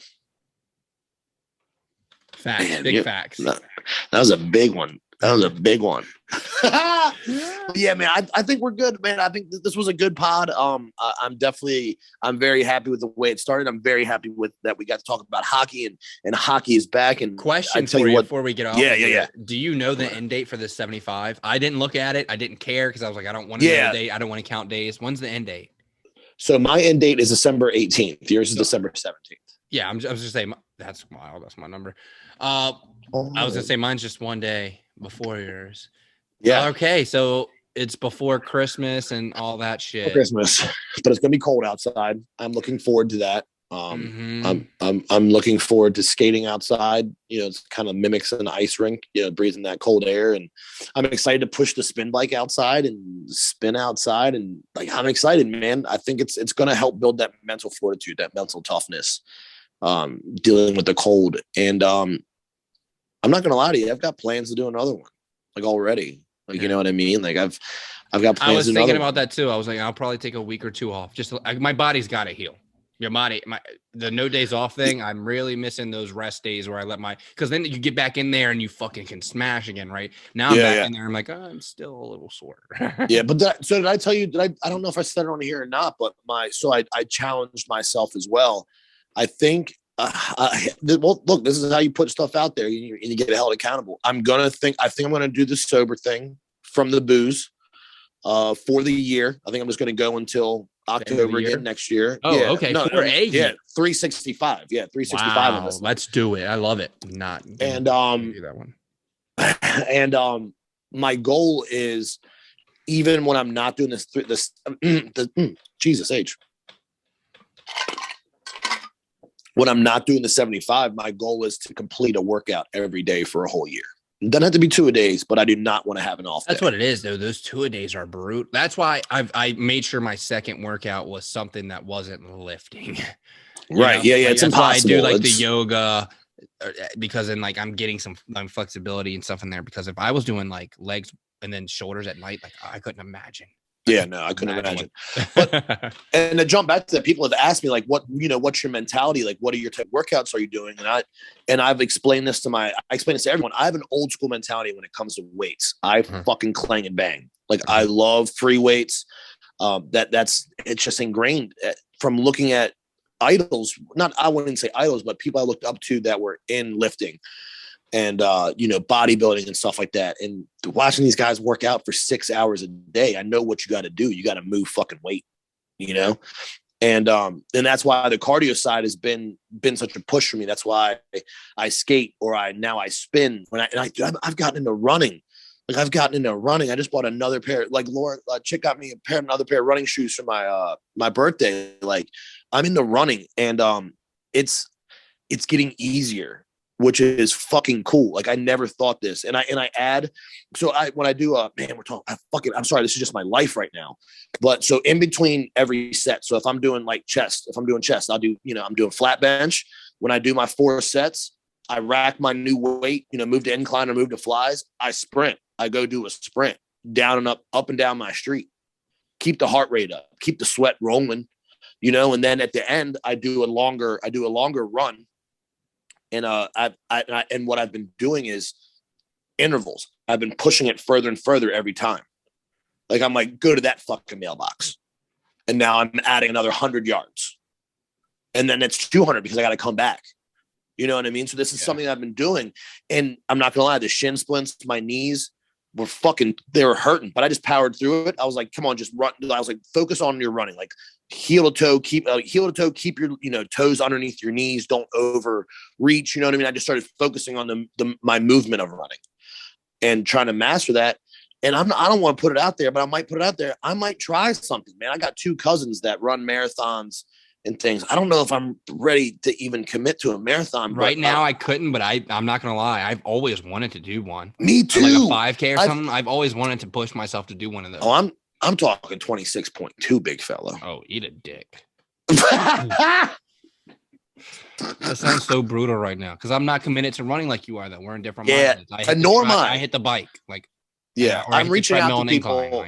Facts, man, big facts. That was a big one. Yeah, man, I think we're good, man. I think this was a good pod. I'm very happy with the way it started. I'm very happy with that we got to talk about hockey and hockey is back. And question for you before we get off. Yeah. Do you know the end date for the 75? I didn't look at it. I didn't care because I was like, I don't want to know the date. I don't want to count days. When's the end date? So my end date is December 18th. Yours is December 17th. Yeah, I was just saying that's wild. That's my number. I was gonna say mine's just one day before yours. Yeah. Okay, so it's before Christmas and all that shit. Christmas, but it's gonna be cold outside. I'm looking forward to that. I'm looking forward to skating outside. You know, it's kind of mimics an ice rink. You know, breathing that cold air, and I'm excited to push the spin bike outside and spin outside. And like, I'm excited, man. I think it's gonna help build that mental fortitude, that mental toughness, dealing with the cold. And I'm not gonna lie to you, I've got plans to do another one, like already. Like, you know what I mean? Like I've got plans. I was thinking about that too. I was like, I'll probably take a week or two off. Just my body's got to heal. Your body, the no days off thing. I'm really missing those rest days where I because then you get back in there and you fucking can smash again, right? Now I'm back in there. I'm like, I'm still a little sore. Yeah, but so did I tell you? I don't know if I said it on here or not, but I challenged myself as well. I think. Well, look, this is how you put stuff out there. You get held accountable. I think I'm gonna do the sober thing from the booze. for the year. I think I'm just going to go until October again next year. Oh, yeah. Okay. No, for a year. 365. Yeah, 365 wow. on this. Let's do it. I love it. Not and that one. And my goal is, even when I'm not doing Jesus H. When I'm not doing the 75, my goal is to complete a workout every day for a whole year. It doesn't have to be 2-a-days, but I do not want to have an off day. That's what it is, though. Those 2-a-days are brutal. That's why I made sure my second workout was something that wasn't lifting. Right. Yeah. Like, it's impossible. I do like the yoga, because then like I'm getting some flexibility and stuff in there, because if I was doing like legs and then shoulders at night, like I couldn't imagine. Yeah, no, I couldn't imagine. But, and to jump back to that, people have asked me like, what's your mentality? Like, what are your type of workouts are you doing? And I've explained this I explain this to everyone. I have an old school mentality when it comes to weights. I fucking clang and bang. Like I love free weights. It's just ingrained from looking at idols. I wouldn't say idols, but people I looked up to that were in lifting and bodybuilding and stuff like that. And watching these guys work out for 6 hours a day, I know what you got to do. You got to move fucking weight, and that's why the cardio side has been such a push for me. That's why I skate, or I spin. I've gotten into running. Like I've gotten into running. I just bought another pair. Like Laura, chick got me another pair of running shoes for my birthday. Like I'm into running, and it's getting easier, which is fucking cool. Like I never thought this. And I add, when I do I'm sorry, this is just my life right now. But so in between every set, so if I'm doing chest, I'll do, I'm doing flat bench. When I do my 4 sets, I rack my new weight, move to incline or move to flies. I sprint. I go do a sprint down and up and down my street. Keep the heart rate up, keep the sweat rolling, and then at the end I do a longer run. And and what I've been doing is intervals. I've been pushing it further and further every time. Like I'm like, go to that fucking mailbox. And now I'm adding another 100 yards. And then it's 200 because I got to come back. You know what I mean? So this is something I've been doing. And I'm not going to lie, the shin splints, my knees they were hurting, but I just powered through it. I was like, come on, just run. I was like, focus on your running, like heel to toe, keep your, toes underneath your knees. Don't overreach. You know what I mean? I just started focusing on my movement of running and trying to master that. And I don't want to put it out there, but I might put it out there. I might try something, man. I got 2 cousins that run marathons and things. I don't know if I'm ready to even commit to a marathon right now. I couldn't, but I'm not gonna lie. I've always wanted to do one. Me too. Like a 5K or something. I've always wanted to push myself to do one of those. Oh, I'm talking 26.2, big fella. Oh, eat a dick. That sounds so brutal right now because I'm not committed to running like you are. Though we're in different. Yeah, I hit the bike like. Yeah, I'm reaching out to people.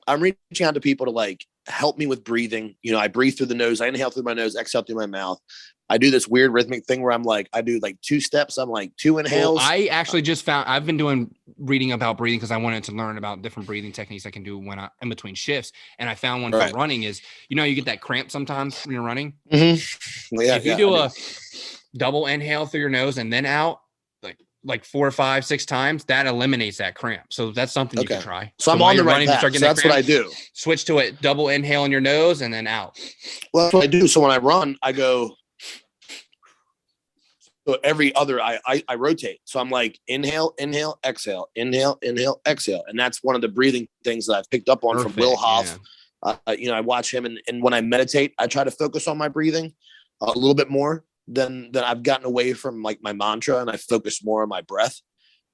I'm reaching out to people to help me with breathing. I breathe through the nose. I inhale through my nose, exhale through my mouth. I do this weird rhythmic thing where I do 2 steps. I'm 2 inhales. Well, I actually just I've been reading about breathing because I wanted to learn about different breathing techniques I can do when in between shifts. And I found one for running is, you get that cramp sometimes when you're running. Mm-hmm. Well, if you do a double inhale through your nose and then out, like 4 or 5, 6 times, that eliminates that cramp. So that's something you can try. So I'm on the right path. So that's what I do. Switch to it. Double inhale in your nose and then out. Well, that's what I do. So when I run, I go. So every other, I rotate. So I'm like inhale, exhale, inhale, exhale. And that's one of the breathing things that I've picked up on from Will Hoff. Yeah. I watch him and when I meditate, I try to focus on my breathing a little bit more. Then I've gotten away from my mantra and I focus more on my breath,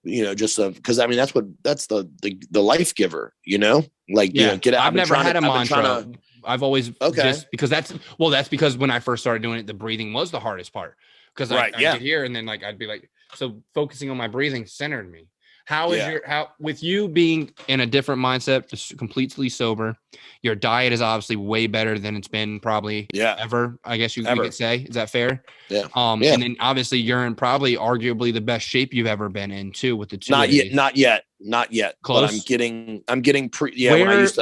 just because that's the life giver, get out. I've never had a mantra. I've always just because that's because when I first started doing it, the breathing was the hardest part because I get here and then I'd be so focusing on my breathing centered me. How is with you being in a different mindset, just completely sober, your diet is obviously way better than it's been probably ever. I guess you could say, is that fair? Yeah. And then obviously you're in probably arguably the best shape you've ever been in too with the 2 Not yet. Close. But I'm getting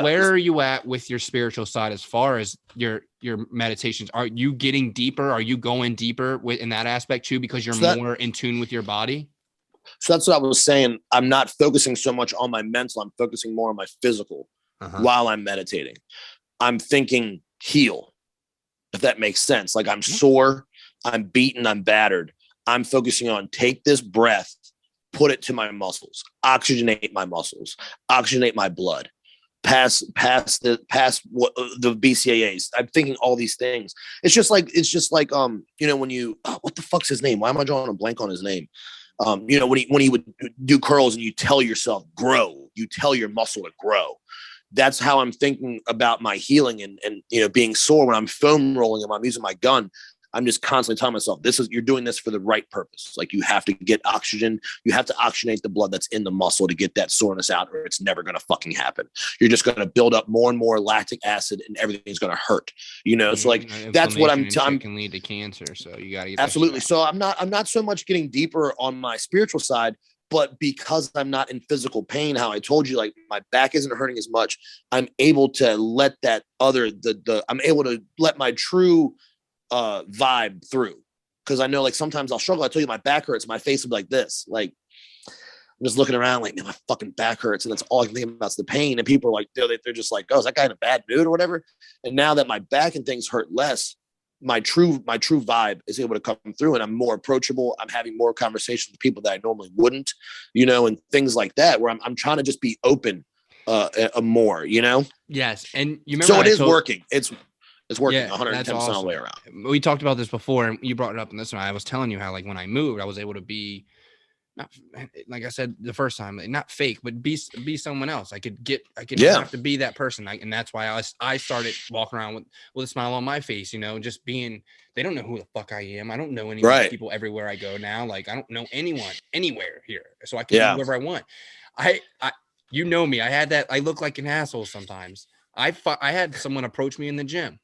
where are you at with your spiritual side as far as your meditations? Are you getting deeper? Are you going deeper in that aspect too because you're more in tune with your body? So that's what I was saying. I'm not focusing so much on my mental. I'm focusing more on my physical. while I'm meditating. I'm thinking heal, if that makes sense. Like I'm sore, I'm beaten, I'm battered. I'm focusing on take this breath, put it to my muscles, oxygenate my muscles, oxygenate my blood, pass the BCAAs. I'm thinking all these things. It's just like when you what the fuck's his name? Why am I drawing a blank on his name? When he would do curls and you tell yourself grow, you tell your muscle to grow. That's how I'm thinking about my healing and being sore when I'm foam rolling and I'm using my gun. I'm just constantly telling myself, you're doing this for the right purpose. Like you have to get oxygen. You have to oxygenate the blood that's in the muscle to get that soreness out, or it's never going to fucking happen. You're just going to build up more and more lactic acid and everything's going to hurt, So like, that's what I'm telling. Can lead to cancer. So you got to get absolutely. So I'm not so much getting deeper on my spiritual side, but because I'm not in physical pain, how I told you, like my back isn't hurting as much. I'm able to let that I'm able to let my true vibe through, because I know like sometimes I'll struggle. I tell you my back hurts, my face will be like this, like I'm just looking around like, man, my fucking back hurts, and that's all I can think about is the pain. And people are like, they're just like, oh, is that guy in a bad mood or whatever? And now that my back and things hurt less, my true vibe is able to come through, and I'm more approachable. I'm having more conversations with people that I normally wouldn't, and things like that, where I'm trying to just be open more, Yes. And you remember, so it is working. It's working 110% awesome. all the way around. We talked about this before, and you brought it up in this one. I was telling you how, like, when I moved, I was able to be, not, like I said the first time, not fake, but be someone else. I could have to be that person. And that's why I started walking around with a smile on my face, just being, they don't know who the fuck I am. I don't know any people everywhere I go now. Like, I don't know anyone anywhere here. So I can do whatever I want. I me. I had that. I look like an asshole sometimes. I had someone approach me in the gym.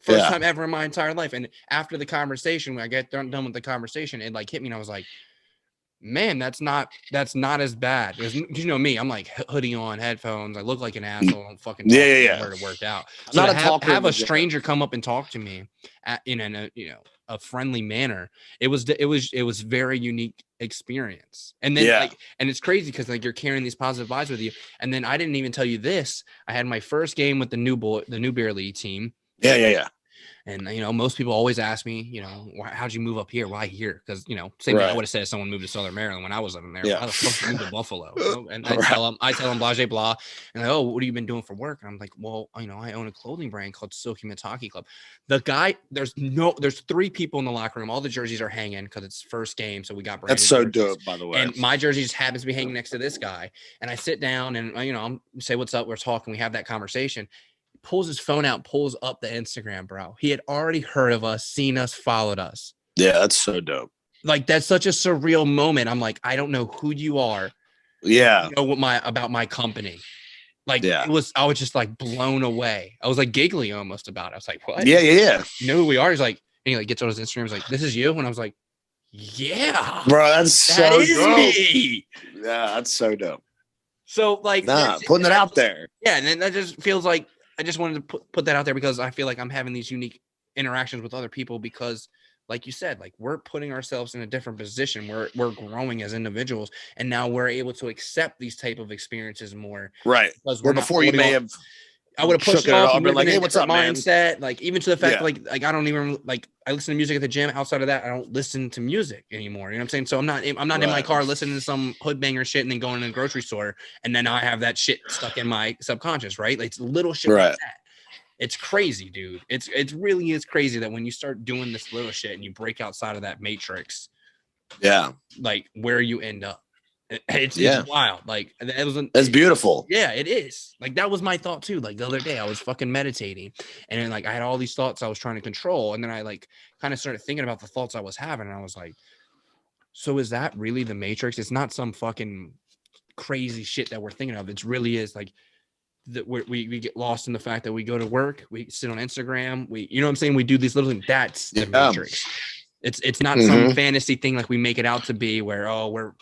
First time ever in my entire life. And after the conversation, when I get done with the conversation, it like hit me and I was like, man, that's not as bad. Because me, I'm like hoodie on, headphones. I look like an asshole. I'm fucking where to work out. So to have a stranger come up and talk to me in a friendly manner, it was very unique experience. And then and it's crazy because like you're carrying these positive vibes with you. And then I didn't even tell you this. I had my first game with the new Bear League team. Yeah. And, most people always ask me, how'd you move up here? Why here? Because, same thing I would have said if someone moved to Southern Maryland when I was living there. Why the fuck did you move to Buffalo? And I tell them blah, blah, blah. And like, oh, what have you been doing for work? And I'm like, well, I own a clothing brand called Silky Mitts Hockey Club. The guy, there's 3 people in the locker room. All the jerseys are hanging because it's first game. So we got branded That's so jerseys. dope, by the way. And my jersey just happens to be hanging next to this guy. And I sit down and, I'm say, what's up? We're talking. We have that conversation. Pulls his phone out, pulls up the Instagram, bro. He had already heard of us, seen us, followed us. Yeah, that's so dope. Like, that's such a surreal moment. I'm like, I don't know who you are. Yeah. You know about my company. Like, I was just like blown away. I was like giggling almost about it. I was like, what? Yeah. You know who we are? He's like, and he like gets on his Instagram. He's like, this is you? And I was like, yeah. Bro, that's that so is dope. Me. Yeah, that's so dope. So like putting it out there. Yeah, and then that just feels like I just wanted to put that out there because I feel like I'm having these unique interactions with other people because, like you said, like we're putting ourselves in a different position. We're growing as individuals, and now we're able to accept these type of experiences more. Right. Where before you may have, I would have pushed it off and been like, "Hey, what's up, mindset?" Man? Like even to the fact, like I don't even like I listen to music at the gym. Outside of that, I don't listen to music anymore. You know what I'm saying? So I'm not in my car listening to some hood banger shit and then going to the grocery store and then I have that shit stuck in my subconscious, right? Like it's little shit like that. It's crazy, dude. It really is crazy that when you start doing this little shit and you break outside of that matrix, like where you end up. It's wild. Like it's beautiful. Yeah, it is. Like that was my thought too. Like the other day I was fucking meditating and then like I had all these thoughts I was trying to control. And then I like kind of started thinking about the thoughts I was having. And I was like, so is that really the matrix? It's not some fucking crazy shit that we're thinking of. It really is like that we get lost in the fact that we go to work, we sit on Instagram, you know what I'm saying? We do these little things. That's the matrix. It's not some fantasy thing like we make it out to be where we're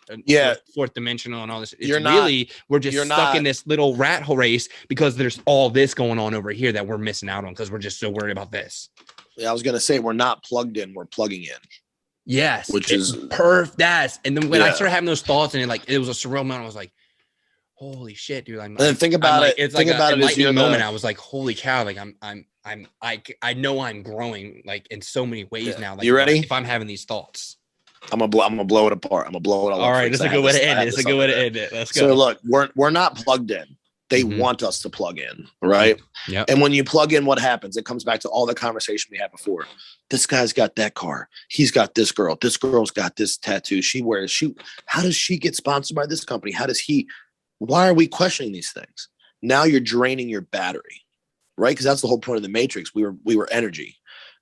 fourth dimensional and all this. We're just stuck in this little rat hole race because there's all this going on over here that we're missing out on because we're just so worried about this. Yeah, I was gonna say we're not plugged in, we're plugging in. Yes, which is perfect. Yes, and then when I started having those thoughts and it was a surreal moment, I was like, holy shit, dude. And then think about it. It's think like about a it as enlightening moment. I was like, holy cow. Like I know I'm growing like in so many ways now. Like, you ready? If I'm having these thoughts. I'm gonna blow it apart. I'm gonna blow it all right, up. that's a good way to end it. It's a good way to end it. Let's go. So look, we're not plugged in. They want us to plug in, right? Yeah. And when you plug in, what happens? It comes back to all the conversation we had before. This guy's got that car. He's got this girl. This girl's got this tattoo. How does she get sponsored by this company? Why are we questioning these things? Now you're draining your battery, right? Because that's the whole point of the Matrix. We were energy.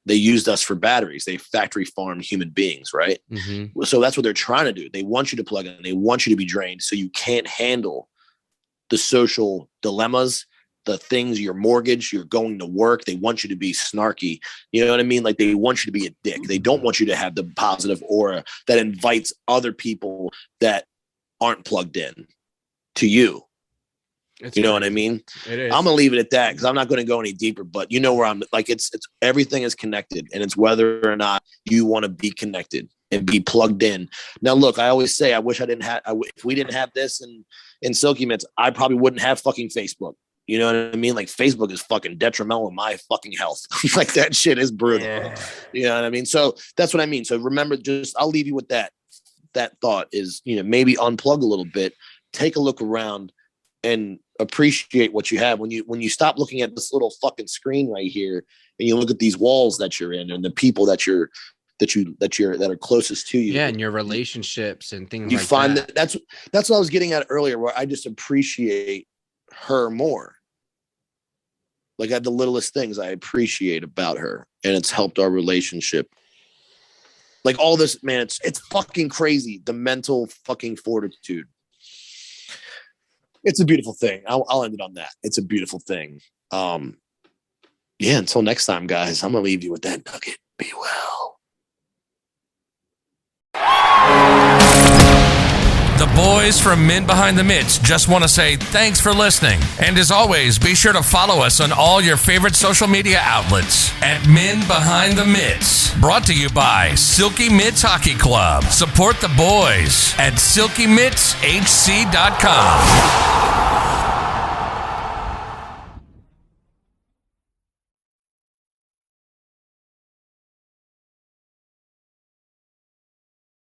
They used us for batteries. They factory farmed human beings, right? Mm-hmm. So that's what they're trying to do. They want you to plug in. They want you to be drained so you can't handle the social dilemmas, the things, your mortgage, you're going to work. They want you to be snarky. You know what I mean? Like they want you to be a dick. They don't want you to have the positive aura that invites other people that aren't plugged in to you. You know what I mean? It is. I'm gonna leave it at that because I'm not gonna go any deeper. But you know where I'm like, it's everything is connected, and it's whether or not you want to be connected and be plugged in. Now, look, I always say, I wish I didn't have. If we didn't have this in Silky Mitts, I probably wouldn't have fucking Facebook. You know what I mean? Like Facebook is fucking detrimental to my fucking health. Like that shit is brutal. Yeah. You know what I mean? So that's what I mean. So remember, I'll leave you with that. That thought is, maybe unplug a little bit, take a look around, and appreciate what you have. When you stop looking at this little fucking screen right here and you look at these walls that you're in and the people that are closest to you. Yeah, and your relationships and things you like find that. That's what I was getting at earlier, where I just appreciate her more. Like the littlest things I appreciate about her, and it's helped our relationship. Like all this, man, it's fucking crazy. The mental fucking fortitude. It's a beautiful thing. I'll end it on that. It's a beautiful thing. Yeah, until next time, guys, I'm going to leave you with that nugget. Be well. The boys from Men Behind the Mitts just want to say thanks for listening. And as always, be sure to follow us on all your favorite social media outlets at Men Behind the Mitts. Brought to you by Silky Mitts Hockey Club. Support the boys at silkymittshc.com.